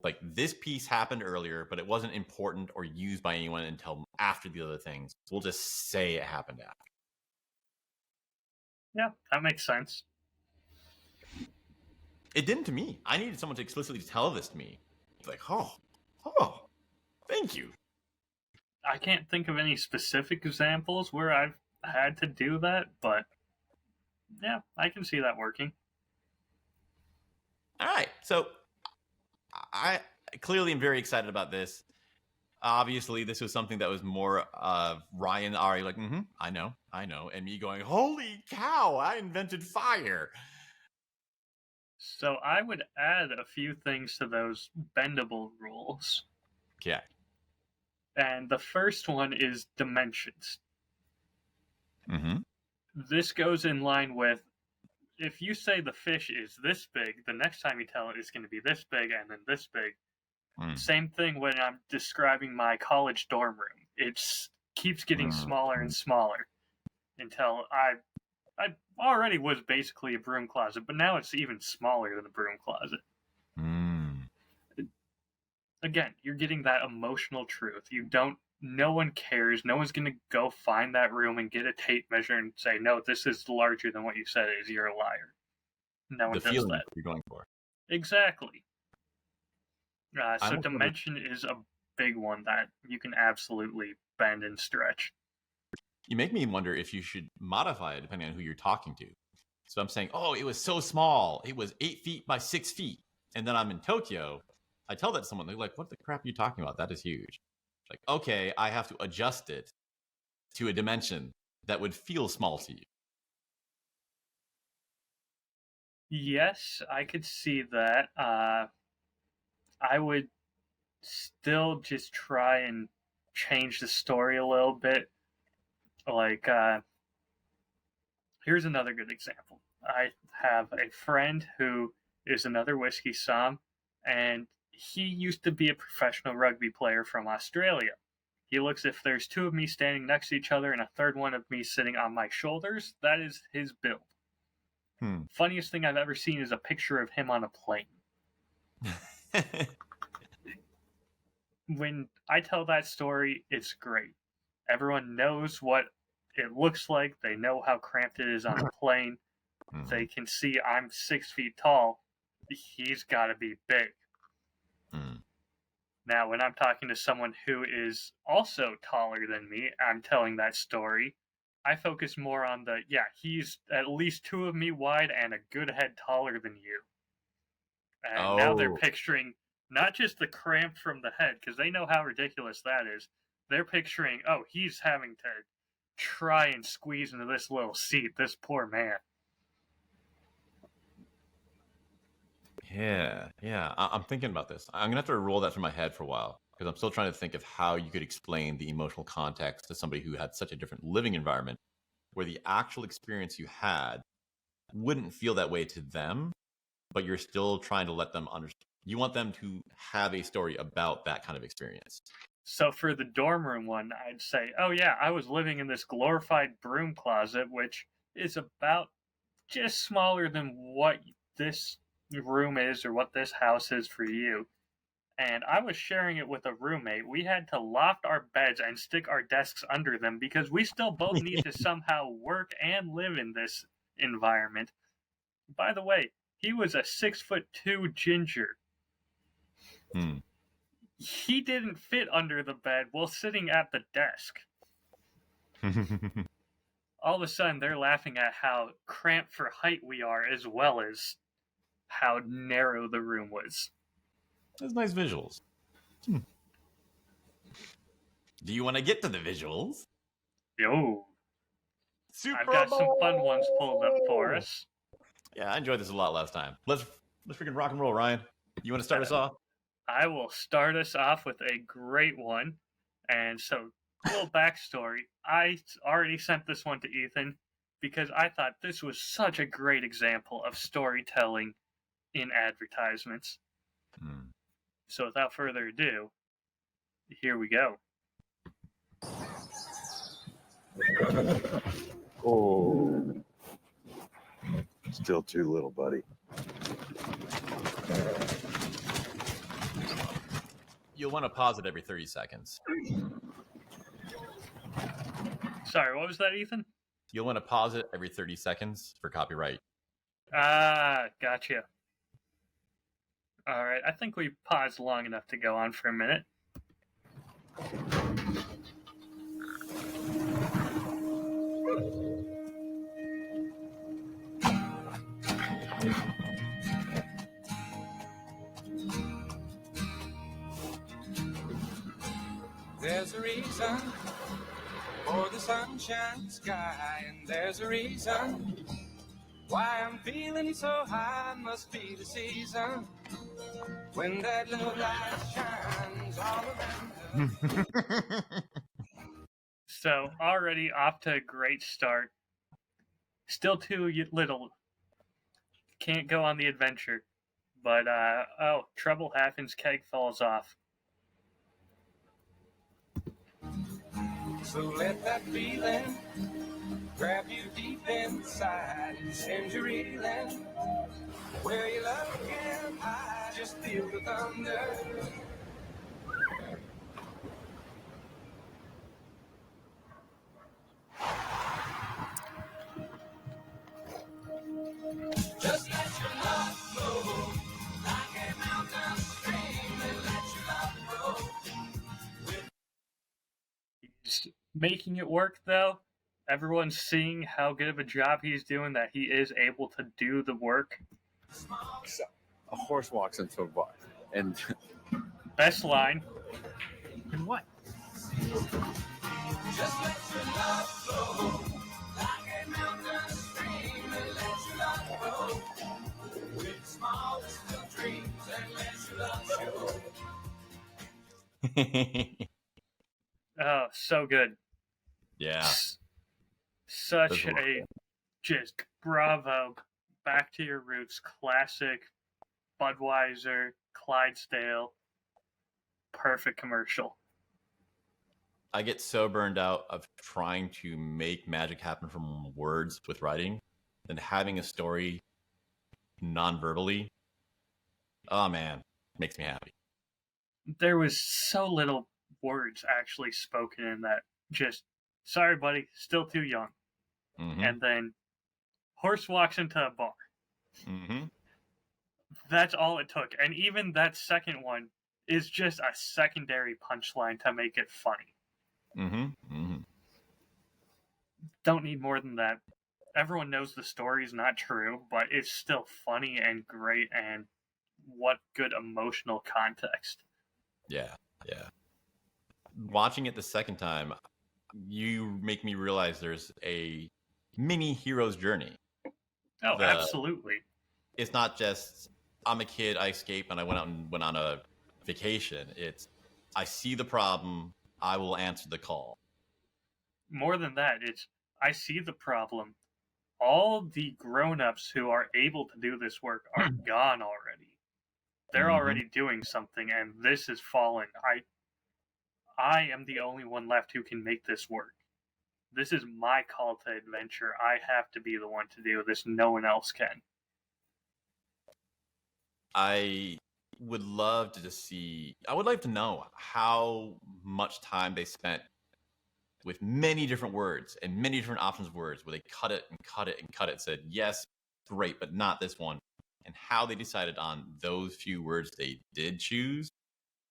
Like, this piece happened earlier, but it wasn't important or used by anyone until after the other things. We'll just say it happened after. Yeah, that makes sense. It didn't to me. I needed someone to explicitly tell this to me. It's like, oh, thank you. I can't think of any specific examples where I've had to do that, but yeah, I can see that working. All right, so I clearly am very excited about this. Obviously, this was something that was more Ryan already like, I know, and me going, holy cow, I invented fire. So I would add a few things to those bendable rules. Okay. And the first one is dimensions. Mm-hmm. This goes in line with, if you say the fish is this big, the next time you tell it it's going to be this big and then this big. Same thing when I'm describing my college dorm room. It keeps getting smaller and smaller until I already was basically a broom closet, but now it's even smaller than a broom closet. Again, you're getting that emotional truth. No one cares. No one's going to go find that room and get a tape measure and say, no, this is larger than what you said it is. You're a liar. No one does that. You're going for. Exactly. So dimension is a big one that you can absolutely bend and stretch. You make me wonder if you should modify it depending on who you're talking to. So I'm saying, oh, it was so small. It was 8 feet by 6 feet. And then I'm in Tokyo. I tell that to someone. They're like, what the crap are you talking about? That is huge. Like, okay, I have to adjust it to a dimension that would feel small to you. Yes, I could see that. I would still just try and change the story a little bit. Like, here's another good example. I have a friend who is another whiskey som, and he used to be a professional rugby player from Australia. He looks if there's two of me standing next to each other and a third one of me sitting on my shoulders, that is his build. Funniest thing I've ever seen is a picture of him on a plane. When I tell that story, it's great. Everyone knows what it looks like. They know how cramped it is on a plane. They can see I'm 6 feet tall. He's got to be big. Now, when I'm talking to someone who is also taller than me, I'm telling that story. I focus more on he's at least 2 of me wide and a good head taller than you. And now they're picturing not just the cramp from the head, because they know how ridiculous that is. They're picturing, he's having to try and squeeze into this little seat, this poor man. Yeah. I'm thinking about this. I'm going to have to roll that through my head for a while, because I'm still trying to think of how you could explain the emotional context to somebody who had such a different living environment, where the actual experience you had wouldn't feel that way to them, but you're still trying to let them understand. You want them to have a story about that kind of experience. So for the dorm room one, I'd say, I was living in this glorified broom closet, which is about just smaller than what this room is or what this house is for you. And I was sharing it with a roommate. We had to loft our beds and stick our desks under them because we still both need to somehow work and live in this environment. By the way, he was a 6'2" ginger. He didn't fit under the bed while sitting at the desk. All of a sudden, they're laughing at how cramped for height we are, as well as how narrow the room was. That's nice visuals. Do you want to get to the visuals? Yo. SuperBowl! I've got some fun ones pulled up for us. Yeah, I enjoyed this a lot last time. Let's freaking rock and roll, Ryan. You want to start us off? I will start us off with a great one. And so, a little backstory. I already sent this one to Ethan because I thought this was such a great example of storytelling in advertisements. So without further ado, here we go. Oh, still too little, buddy. You'll want to pause it every 30 seconds. Sorry, what was that, Ethan? You'll want to pause it every 30 seconds for copyright. Ah, gotcha. All right, I think we paused long enough to go on for a minute. There's a reason for the sunshine sky, and there's a reason why I'm feeling so high. Must be the season when that little light shines all around us. So already off to a great start. Still too little. Can't go on the adventure. But, trouble happens, keg falls off. So let that feeling grab you deep inside and send you reeling. Where your love can hide, just feel the thunder. Just let your love flow like a mountain stream, and let your love grow. He's making it work, though. Everyone's seeing how good of a job he's doing, that he is able to do the work. So, a horse walks into a bar, and Best line. and what? Just let your love flow like a mountain stream, and let your love grow. With the smallest of dreams, and let your love show. Oh, so good. Yeah. Such That's a just bravo, back to your roots, classic Budweiser, Clydesdale, perfect commercial. I get so burned out of trying to make magic happen from words with writing than having a story non-verbally. Oh man, makes me happy. There was so little words actually spoken in that. Just, sorry buddy, still too young. Mm-hmm. And then horse walks into a bar. Mm-hmm. That's all it took. And even that second one is just a secondary punchline to make it funny. Mm-hmm. Mm-hmm. Don't need more than that. Everyone knows the story is not true, but it's still funny and great, and what good emotional context. Yeah, yeah. Watching it the second time, you make me realize there's a mini hero's journey. Oh, absolutely. It's not just I'm a kid, I escaped, and I went on a vacation. It's I see the problem, I will answer the call. More than that, it's I see the problem. All the grown-ups who are able to do this work are gone already. They're already doing something, and this is falling. I am the only one left who can make this work. This is my call to adventure. I have to be the one to do this. No one else can. I would love to know how much time they spent with many different words and many different options of words where they cut it and cut it and cut it, said, yes, great, but not this one. And how they decided on those few words they did choose.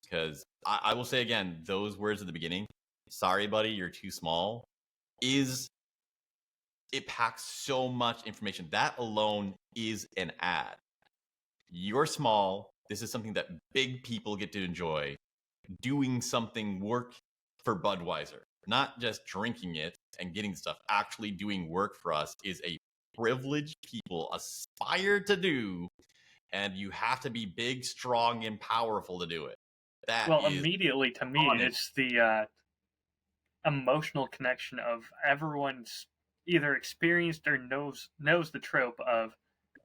Because I will say again, those words at the beginning, sorry, buddy, you're too small, it packs so much information. That alone is an ad. You're small. This is something that big people get to enjoy. Doing something work for Budweiser, not just drinking it and getting stuff. Actually doing work for us is a privilege people aspire to do, and you have to be big, strong, and powerful to do it. Immediately to me, it's the emotional connection of everyone's either experienced or knows the trope of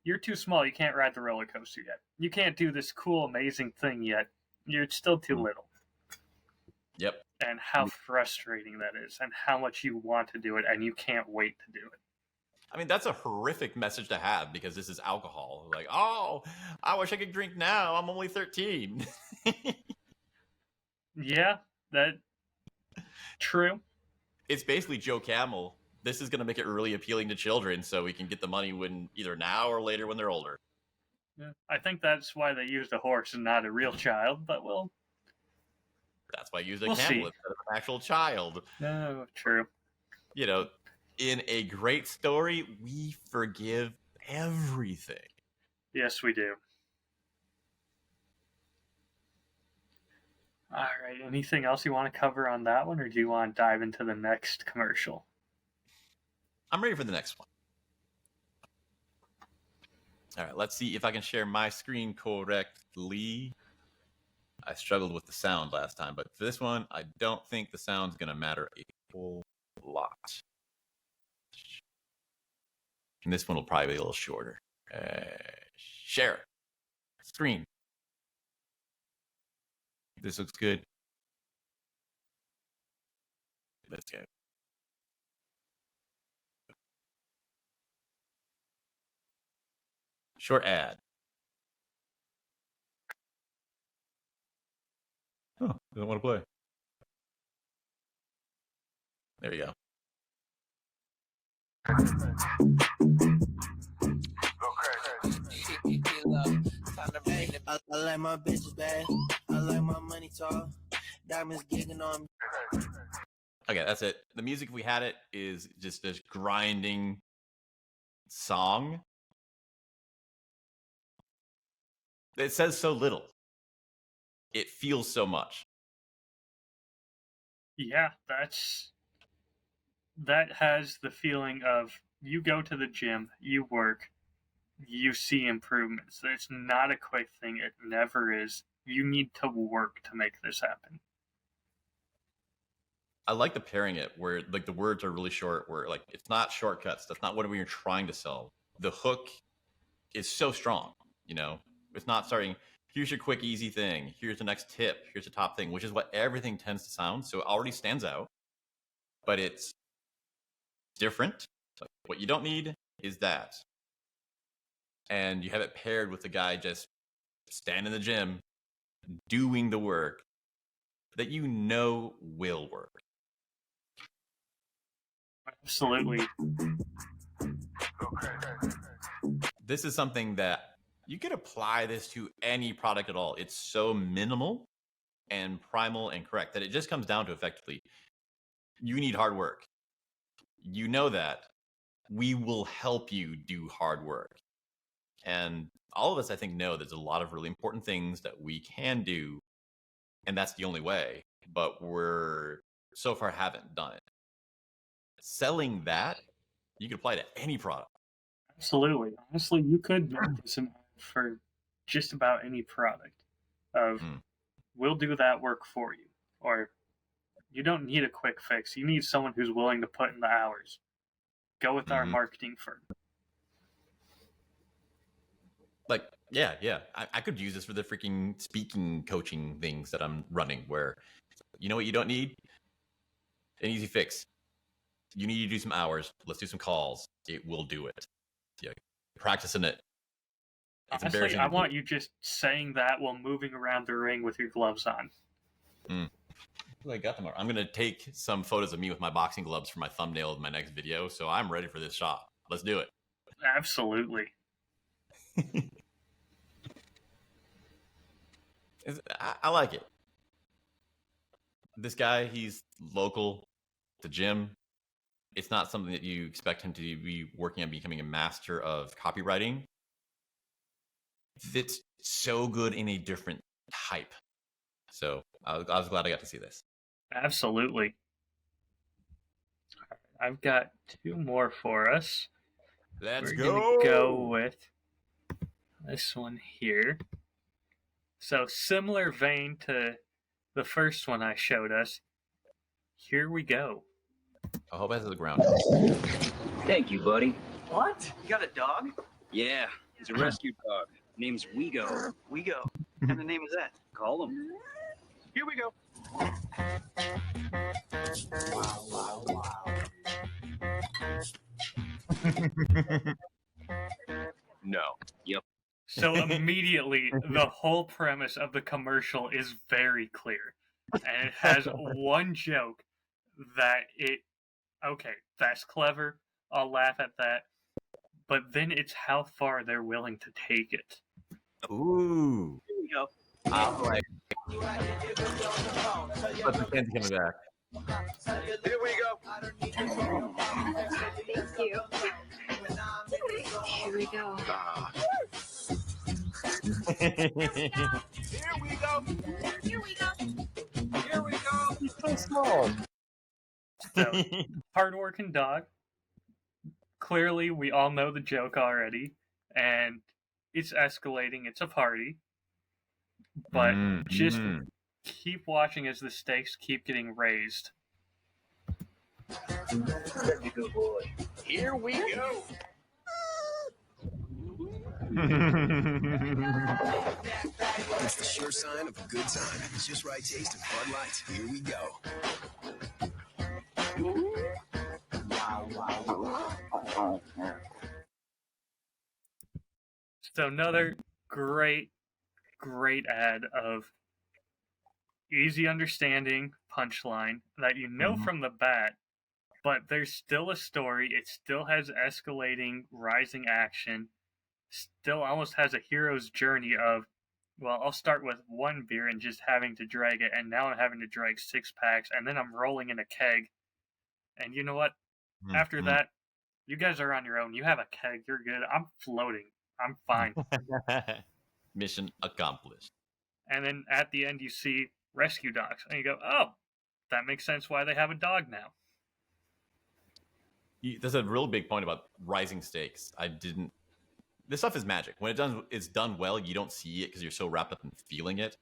you're too small, you can't ride the roller coaster yet. You can't do this cool, amazing thing yet. You're still too little. Yep. And how frustrating that is, and how much you want to do it, and you can't wait to do it. I mean, that's a horrific message to have because this is alcohol. Like, oh, I wish I could drink now. I'm only 13. Yeah, that true. It's basically Joe Camel. This is going to make it really appealing to children so we can get the money when either now or later when they're older. Yeah. I think that's why they used a horse and not a real child, but That's why I used a We'll camel see. instead of an actual child. no, true. You know, in a great story, we forgive everything. Yes, we do. All right, anything else you want to cover on that one, or do you want to dive into the next commercial? I'm ready for the next one. All right, let's see if I can share my screen correctly. I struggled with the sound last time, but for this one, I don't think the sound's going to matter a whole lot. And this one will probably be a little shorter. Share. Screen. This looks good. Let's go. Short ad. Oh, doesn't want to play. There you go. I like my bitches bad. I like my money tall. Diamonds gigging on me. Okay, that's it. The music, if we had it, is just this grinding song. It says so little. It feels so much. Yeah, that has the feeling of you go to the gym, you work, you see improvements. It's not a quick thing. It never is. You need to work to make this happen. I like the pairing it where like the words are really short, where like it's not shortcuts. That's not what we're trying to sell. The hook is so strong, you know. It's not starting, here's your quick, easy thing. Here's the next tip. Here's the top thing, which is what everything tends to sound. So it already stands out, but it's different. So what you don't need is that. And you have it paired with the guy just standing in the gym, doing the work that you know will work. Absolutely. This is something that you could apply this to any product at all. It's so minimal and primal and correct that it just comes down to effectively, you need hard work. You know that. We will help you do hard work. And all of us, I think, know there's a lot of really important things that we can do, and that's the only way. But we're so far haven't done it. Selling that, you could apply to any product. Absolutely. Honestly, you could make this an ad for just about any product. We'll do that work for you. Or you don't need a quick fix. You need someone who's willing to put in the hours. Go with our marketing firm. Like, yeah. I could use this for the freaking speaking coaching things that I'm running where, you know what you don't need? An easy fix. You need to do some hours. Let's do some calls. It will do it. Yeah, practicing it. It's Honestly, I want you just saying that while moving around the ring with your gloves on. I got them. I'm going to take some photos of me with my boxing gloves for my thumbnail of my next video, so I'm ready for this shot. Let's do it. Absolutely. I like it. This guy, he's local, the gym. It's not something that you expect him to be working on becoming a master of copywriting. It's so good in a different type. So I was glad I got to see this. Absolutely. I've got two more for us. Let's We're go. gonna go with this one here. So similar vein to the first one I showed us. Here we go. I hope that's the ground. Thank you, buddy. What? You got a dog? Yeah, he's a rescue dog. Name's Wego. Wego. What kind of name is that? Call him. Here we go. No. So immediately, the whole premise of the commercial is very clear. And it has one joke okay, that's clever, I'll laugh at that. But then it's how far they're willing to take it. Ooh. Here we go. I'm like, but the candy coming back. Here we go. Thank you. Here we go. Here we go. Here we go. Here we go. He's so small. So, hardworking dog. Clearly, we all know the joke already, and it's escalating. It's a party. But just keep watching as the stakes keep getting raised. Good boy. Here we go. It's the sure sign of a good time. It's just right taste of Bud Light. Here we go. So another great ad of easy understanding punchline that you know from the bat, but there's still a story. It still has escalating, rising action. Still almost has a hero's journey of, well, I'll start with one beer and just having to drag it, and now I'm having to drag 6 packs, and then I'm rolling in a keg. And you know what? After that, you guys are on your own. You have a keg. You're good. I'm floating. I'm fine. Mission accomplished. And then at the end, you see rescue dogs, and you go, "Oh, that makes sense why they have a dog now." There's a real big point about rising stakes. This stuff is magic. When it's done well, you don't see it because you're so wrapped up in feeling it.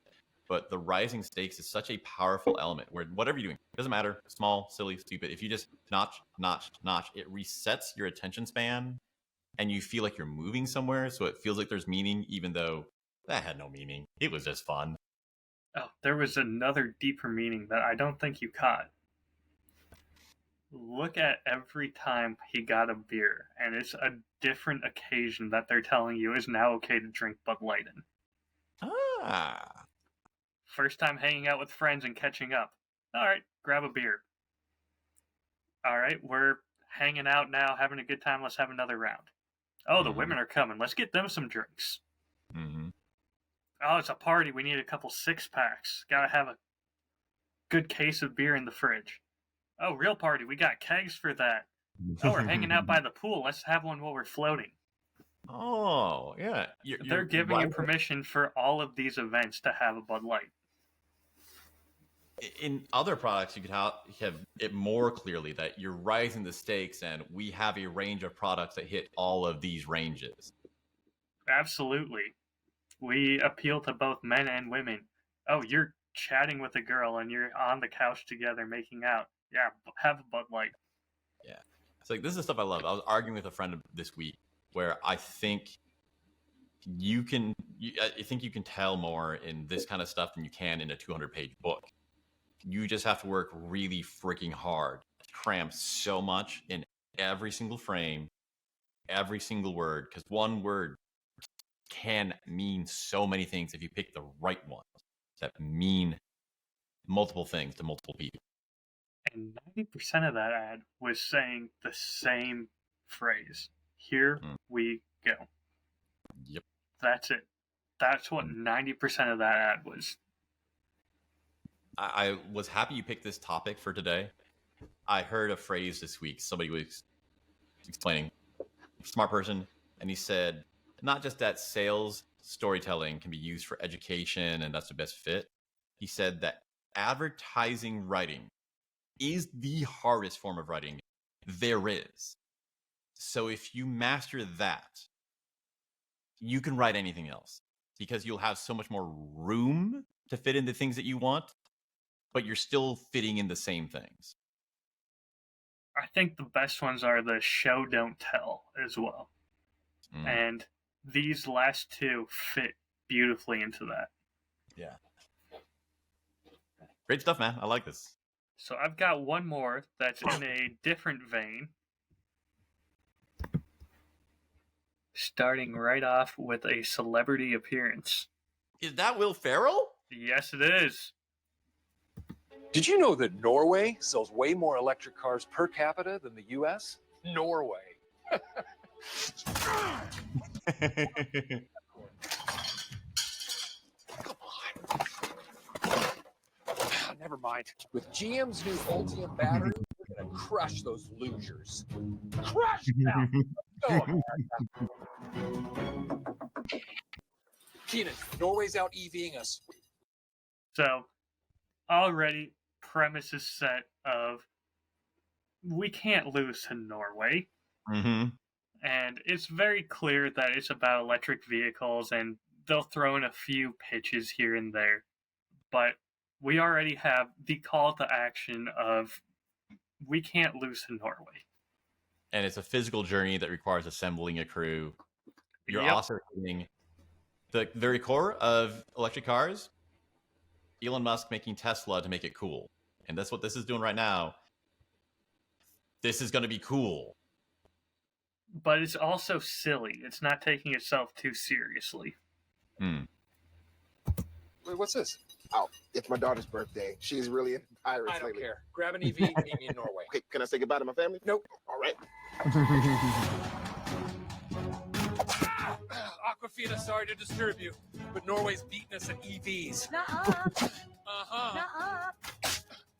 But the rising stakes is such a powerful element where whatever you're doing, doesn't matter, small, silly, stupid. If you just notch, it resets your attention span and you feel like you're moving somewhere. So it feels like there's meaning, even though that had no meaning. It was just fun. Oh, there was another deeper meaning that I don't think you caught. Look at every time he got a beer, and it's a different occasion that they're telling you is now okay to drink Bud Light in. Ah. First time hanging out with friends and catching up. All right, grab a beer. All right, we're hanging out now, having a good time. Let's have another round. Oh, the women are coming. Let's get them some drinks. Mm-hmm. Oh, it's a party. We need a couple 6-packs. Gotta have a good case of beer in the fridge. Oh, real party. We got kegs for that. Oh, we're hanging out by the pool. Let's have one while we're floating. Oh, yeah. They're giving you permission for all of these events to have a Bud Light. In other products, you could have it more clearly that you're rising the stakes, and we have a range of products that hit all of these ranges. Absolutely. We appeal to both men and women. Oh, you're chatting with a girl and you're on the couch together making out. Yeah, have a Bud Light. Yeah. It's like, this is stuff I love. I was arguing with a friend this week where I think you can tell more in this kind of stuff than you can in a 200-page book. You just have to work really freaking hard to cram so much in every single frame, every single word, because one word can mean so many things if you pick the right ones that mean multiple things to multiple people. And 90% of that ad was saying the same phrase. Here we go. Yep. That's it. That's what 90% of that ad was. I was happy you picked this topic for today. I heard a phrase this week. Somebody was explaining, smart person, and he said, not just that sales storytelling can be used for education and that's the best fit. He said that advertising writing is the hardest form of writing there is. So if you master that, you can write anything else because you'll have so much more room to fit in the things that you want, but you're still fitting in the same things. I think the best ones are the show, don't tell as well. And these last two fit beautifully into that. Yeah. Great stuff, man. I like this. So I've got one more that's in a different vein. Starting right off with a celebrity appearance. Is that Will Ferrell? Yes, it is. Did you know that Norway sells way more electric cars per capita than the U.S.? Norway. Never mind. With GM's new Ultium battery, we're gonna crush those losers. Crush them! Go ahead. Keenan, Norway's out EVing us. So, already premise is set of we can't lose to Norway. Mm-hmm. And it's very clear that it's about electric vehicles, and they'll throw in a few pitches here and there. But we already have the call to action of we can't lose to Norway. And it's a physical journey that requires assembling a crew. You're Yep. also hitting the very core of electric cars. Elon Musk making Tesla to make it cool. And that's what this is doing right now. This is going to be cool. But it's also silly. It's not taking itself too seriously. Hmm. Wait, what's this? Oh, it's my daughter's birthday. She's really into pirates I don't lately. care. Grab an EV, meet me in Norway. Okay, can I say goodbye to my family? Nope. All right. Aquafina, sorry to disturb you, but Norway's beating us at EVs. Nuh-uh. Uh-huh. Nuh-uh.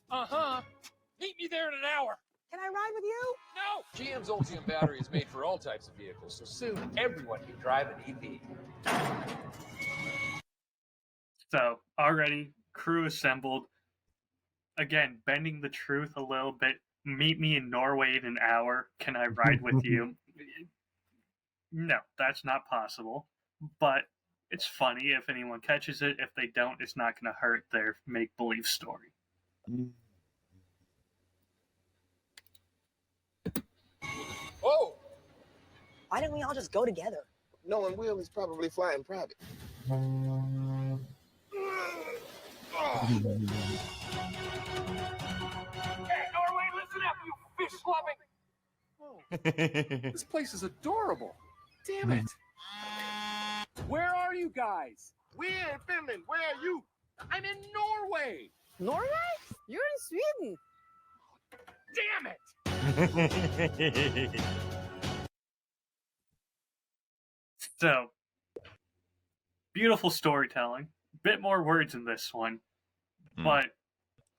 Uh-huh. Meet me there in an hour. Can I ride with you? No! GM's Ultium battery is made for all types of vehicles, so soon everyone can drive an EV. So, already, crew assembled. Again, bending the truth a little bit. Meet me in Norway in an hour. Can I ride with you? No, that's not possible. But it's funny if anyone catches it. If they don't, it's not going to hurt their make-believe story. Oh! Why didn't we all just go together? Knowing Will is probably flying private. Hey, Norway, listen up, you fish-loving! This place is adorable. Damn it. Where are you guys? We're in Finland. Where are you? I'm in Norway. Norway? You're in Sweden. Damn it. So, beautiful storytelling. Bit more words in this one, but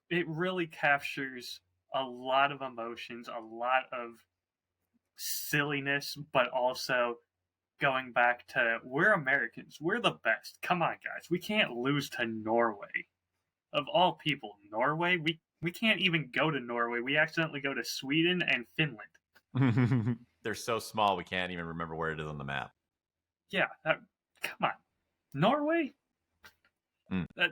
it really captures a lot of emotions, a lot of silliness, but also going back to we're Americans, we're the best. Come on, guys, we can't lose to Norway. Of all people, Norway, we can't even go to Norway. We accidentally go to Sweden and Finland. They're so small we can't even remember where it is on the map. Yeah, come on, Norway. That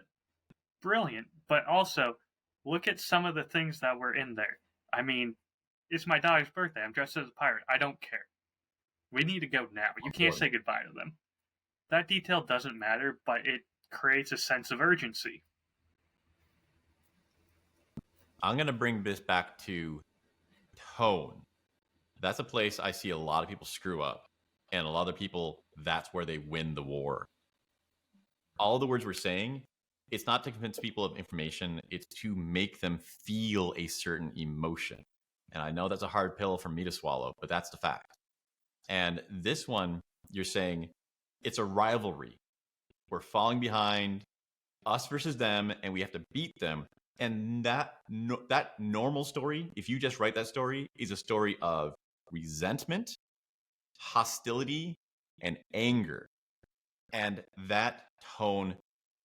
brilliant, but also look at some of the things that were in there. I mean, it's my daughter's birthday. I'm dressed as a pirate. I don't care. We need to go now. You can't say goodbye to them. That detail doesn't matter, but it creates a sense of urgency. I'm going to bring this back to tone. That's a place I see a lot of people screw up. And a lot of people, that's where they win the war. All the words we're saying, it's not to convince people of information. It's to make them feel a certain emotion. And I know that's a hard pill for me to swallow, but that's the fact. And this one, you're saying it's a rivalry. We're falling behind, us versus them, and we have to beat them. And that normal story, if you just write that story, is a story of resentment, hostility, and anger. And that tone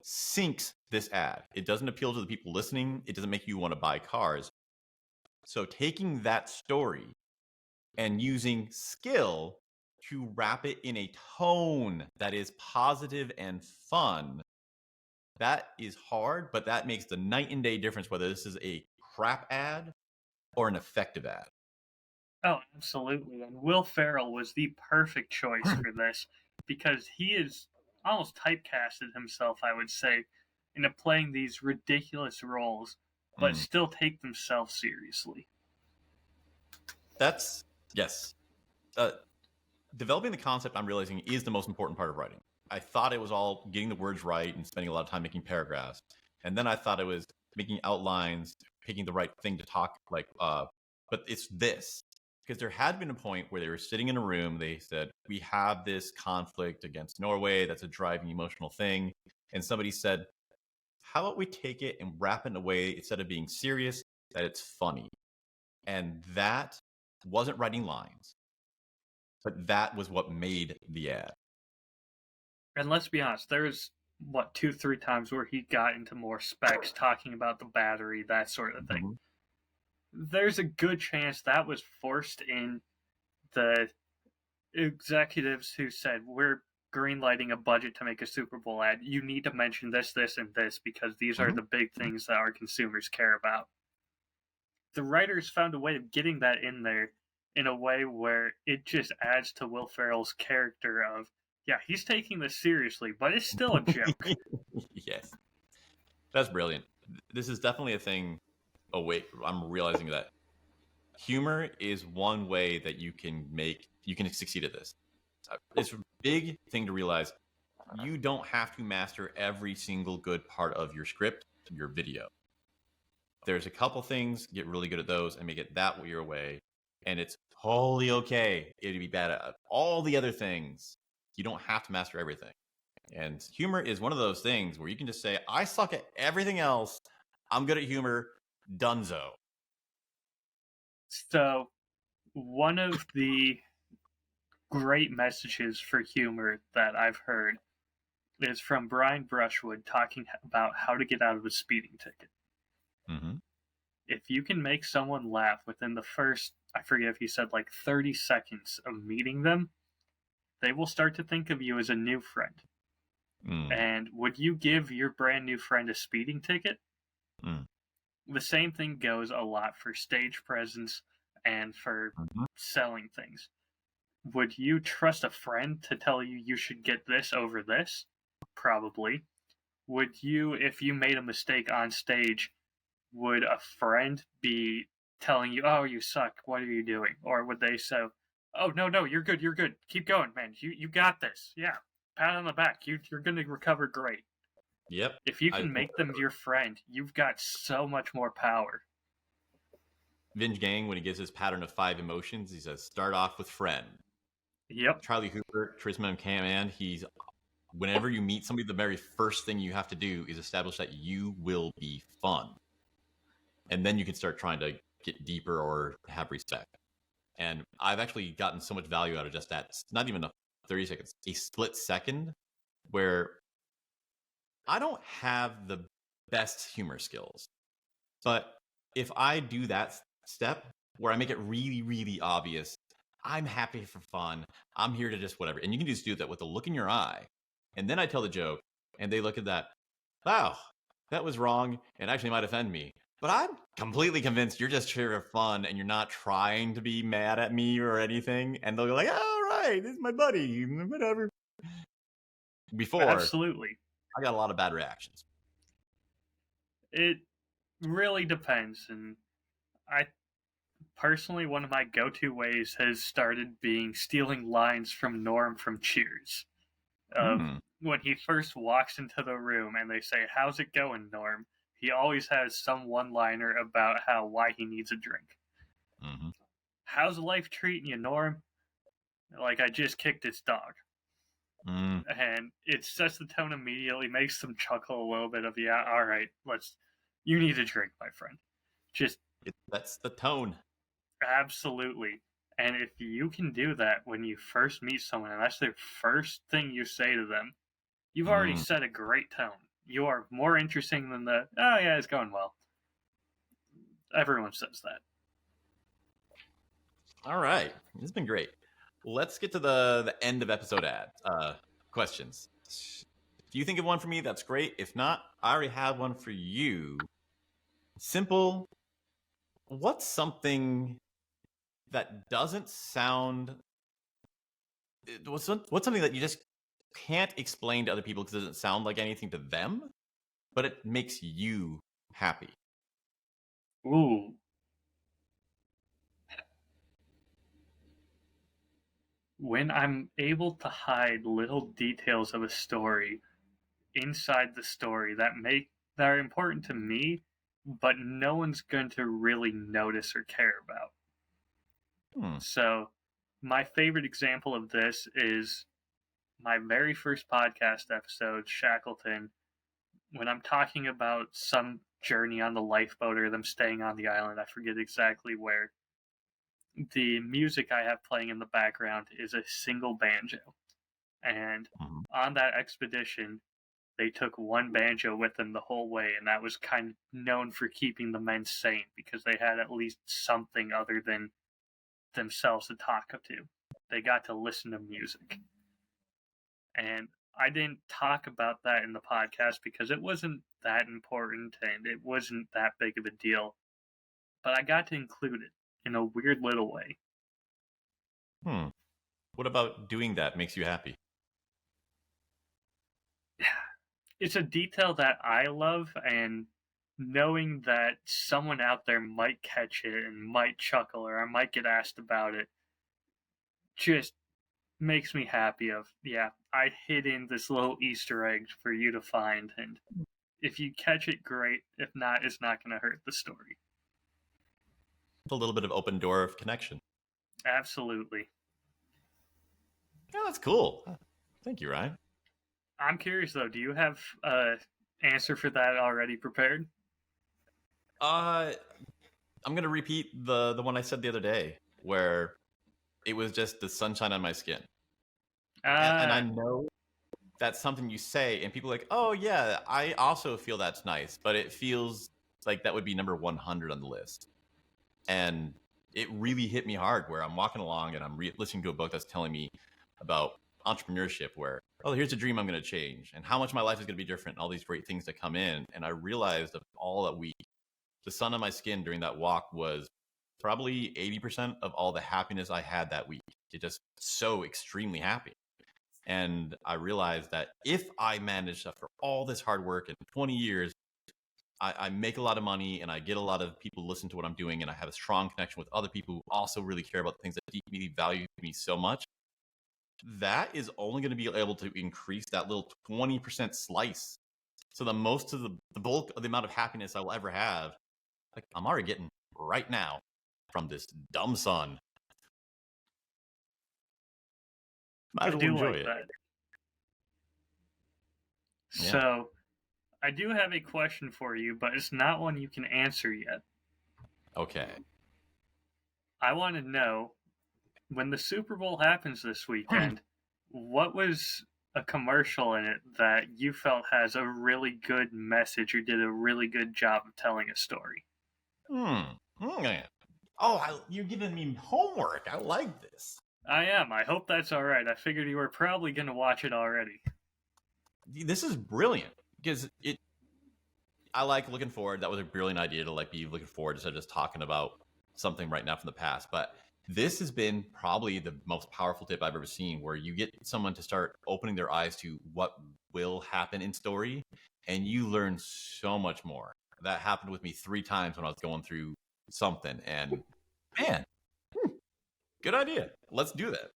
sinks this ad. It doesn't appeal to the people listening. It doesn't make you want to buy cars. So taking that story and using skill to wrap it in a tone that is positive and fun, that is hard, but that makes the night and day difference whether this is a crap ad or an effective ad. Oh, absolutely. And Will Ferrell was the perfect choice for this because he is almost typecasted himself, I would say, into playing these ridiculous roles, but still take themselves seriously. That's yes. Developing the concept, I'm realizing, is the most important part of writing. I thought it was all getting the words right and spending a lot of time making paragraphs, and then I thought it was making outlines, picking the right thing to talk like. But it's this, because there had been a point where they were sitting in a room. They said, "We have this conflict against Norway. That's a driving emotional thing," and somebody said, "How about we take it and wrap it in a way, instead of being serious, that it's funny?" And that wasn't writing lines, but that was what made the ad. And let's be honest, there's 2-3 times where he got into more specs, talking about the battery, that sort of thing. There's a good chance that was forced in the executives who said, we're greenlighting a budget to make a Super Bowl ad. You need to mention this, this, and this, because these are the big things that our consumers care about. The writers found a way of getting that in there in a way where it just adds to Will Ferrell's character of, yeah, he's taking this seriously, but it's still a joke. Yes. That's brilliant. This is definitely a thing. Oh, wait, I'm realizing that humor is one way that you can succeed at this. It's a big thing to realize. You don't have to master every single good part of your script, your video. There's a couple things, get really good at those and make it that your way. And it's totally okay. It'd be bad at all the other things. You don't have to master everything. And humor is one of those things where you can just say, I suck at everything else. I'm good at humor. Dunzo. So, one of the great messages for humor that I've heard is from Brian Brushwood talking about how to get out of a speeding ticket. If you can make someone laugh within the first, I forget if he said like 30 seconds of meeting them, they will start to think of you as a new friend. And would you give your brand new friend a speeding ticket? The same thing goes a lot for stage presence and for selling things. Would you trust a friend to tell you you should get this over this? Probably. Would you, if you made a mistake on stage, would a friend be telling you, oh, you suck, what are you doing? Or would they say, oh, no, you're good, keep going, man, you got this, yeah, pat on the back, you're going to recover great. Yep. If you can make them your friend, you've got so much more power. Vince Gang, when he gives his pattern of 5 emotions, he says, start off with friend. Yep. Charlie Hooper, Charisma Command, he's, whenever you meet somebody, the very first thing you have to do is establish that you will be fun. And then you can start trying to get deeper or have respect. And I've actually gotten so much value out of just that. It's not even a 30 seconds, a split second where I don't have the best humor skills. But if I do that step where I make it really, really obvious, I'm happy for fun, I'm here to just whatever. And you can just do that with a look in your eye. And then I tell the joke, and they look at that, wow, that was wrong, and actually might offend me. But I'm completely convinced you're just here for fun, and you're not trying to be mad at me or anything. And they'll go like, all right, this is my buddy, whatever. Before, absolutely, I got a lot of bad reactions. It really depends, and I personally, one of my go-to ways has started being stealing lines from Norm from Cheers. When he first walks into the room and they say, how's it going, Norm? He always has some one-liner about why he needs a drink. How's life treating you, Norm? Like, I just kicked its dog. And it sets the tone immediately, makes them chuckle a little bit of, yeah, all right, you need a drink, my friend. That's the tone. Absolutely. And if you can do that when you first meet someone, and that's the first thing you say to them, you've already set a great tone. You are more interesting than oh yeah, it's going well. Everyone says that. All right. This has been great. Let's get to the end of episode questions. If you think of one for me, that's great. If not, I already have one for you. Simple. What's something that doesn't sound... What's something that you just can't explain to other people because it doesn't sound like anything to them, but it makes you happy? Ooh. When I'm able to hide little details of a story inside the story that are important to me, but no one's going to really notice or care about. So, my favorite example of this is my very first podcast episode, Shackleton, when I'm talking about some journey on the lifeboat or them staying on the island. I forget exactly where. The music I have playing in the background is a single banjo. And on that expedition, they took one banjo with them the whole way, and that was kind of known for keeping the men sane because they had at least something other than themselves to talk to. They got to listen to music. And I didn't talk about that in the podcast because it wasn't that important and it wasn't that big of a deal. But I got to include it in a weird little way. What about doing that makes you happy? It's a detail that I love, and knowing that someone out there might catch it and might chuckle or I might get asked about it just makes me happy I hid in this little Easter egg for you to find, and if you catch it, great. If not, it's not going to hurt the story. A little bit of open door of connection. Absolutely. Yeah, that's cool. Thank you, Ryan. I'm curious though, do you have an answer for that already prepared? I'm gonna repeat the one I said the other day, where it was just the sunshine on my skin. And I know that's something you say, and people are like, oh yeah, I also feel that's nice, but it feels like that would be number 100 on the list. And it really hit me hard where I'm walking along and I'm listening to a book that's telling me about entrepreneurship, where, oh, here's a dream I'm going to change and how much my life is going to be different and all these great things that come in. And I realized of all that week, the sun on my skin during that walk was probably 80% of all the happiness I had that week. It just so extremely happy. And I realized that if I managed after all this hard work in 20 years, I make a lot of money and I get a lot of people to listen to what I'm doing, and I have a strong connection with other people who also really care about the things that deeply value me so much, that is only going to be able to increase that little 20% slice. So the most of the bulk of the amount of happiness I will ever have, like I'm already getting right now from this dumb sun. Might as well enjoy it. That. Yeah. So, I do have a question for you, but it's not one you can answer yet. Okay. I want to know, when the Super Bowl happens this weekend, what was a commercial in it that you felt has a really good message or did a really good job of telling a story? Oh, you're giving me homework. I like this. I am. I hope that's all right. I figured you were probably going to watch it already. This is brilliant because I like looking forward. That was a brilliant idea to like be looking forward instead of just talking about something right now from the past. But this has been probably the most powerful tip I've ever seen, where you get someone to start opening their eyes to what will happen in story, and you learn so much more. That happened with me 3 times when I was going through something, and man, good idea. Let's do that.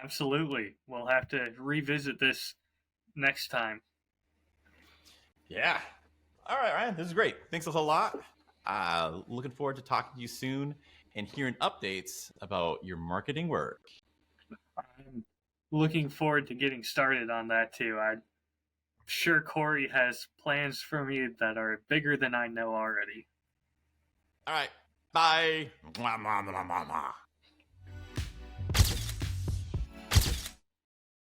Absolutely. We'll have to revisit this next time. Yeah. All right, Ryan, this is great. Thanks a whole lot. Looking forward to talking to you soon and hearing updates about your marketing work. I'm looking forward to getting started on that too. I'm sure Corey has plans for me that are bigger than I know already. All right. Bye. Mwah, mwah, mwah, mwah, mwah.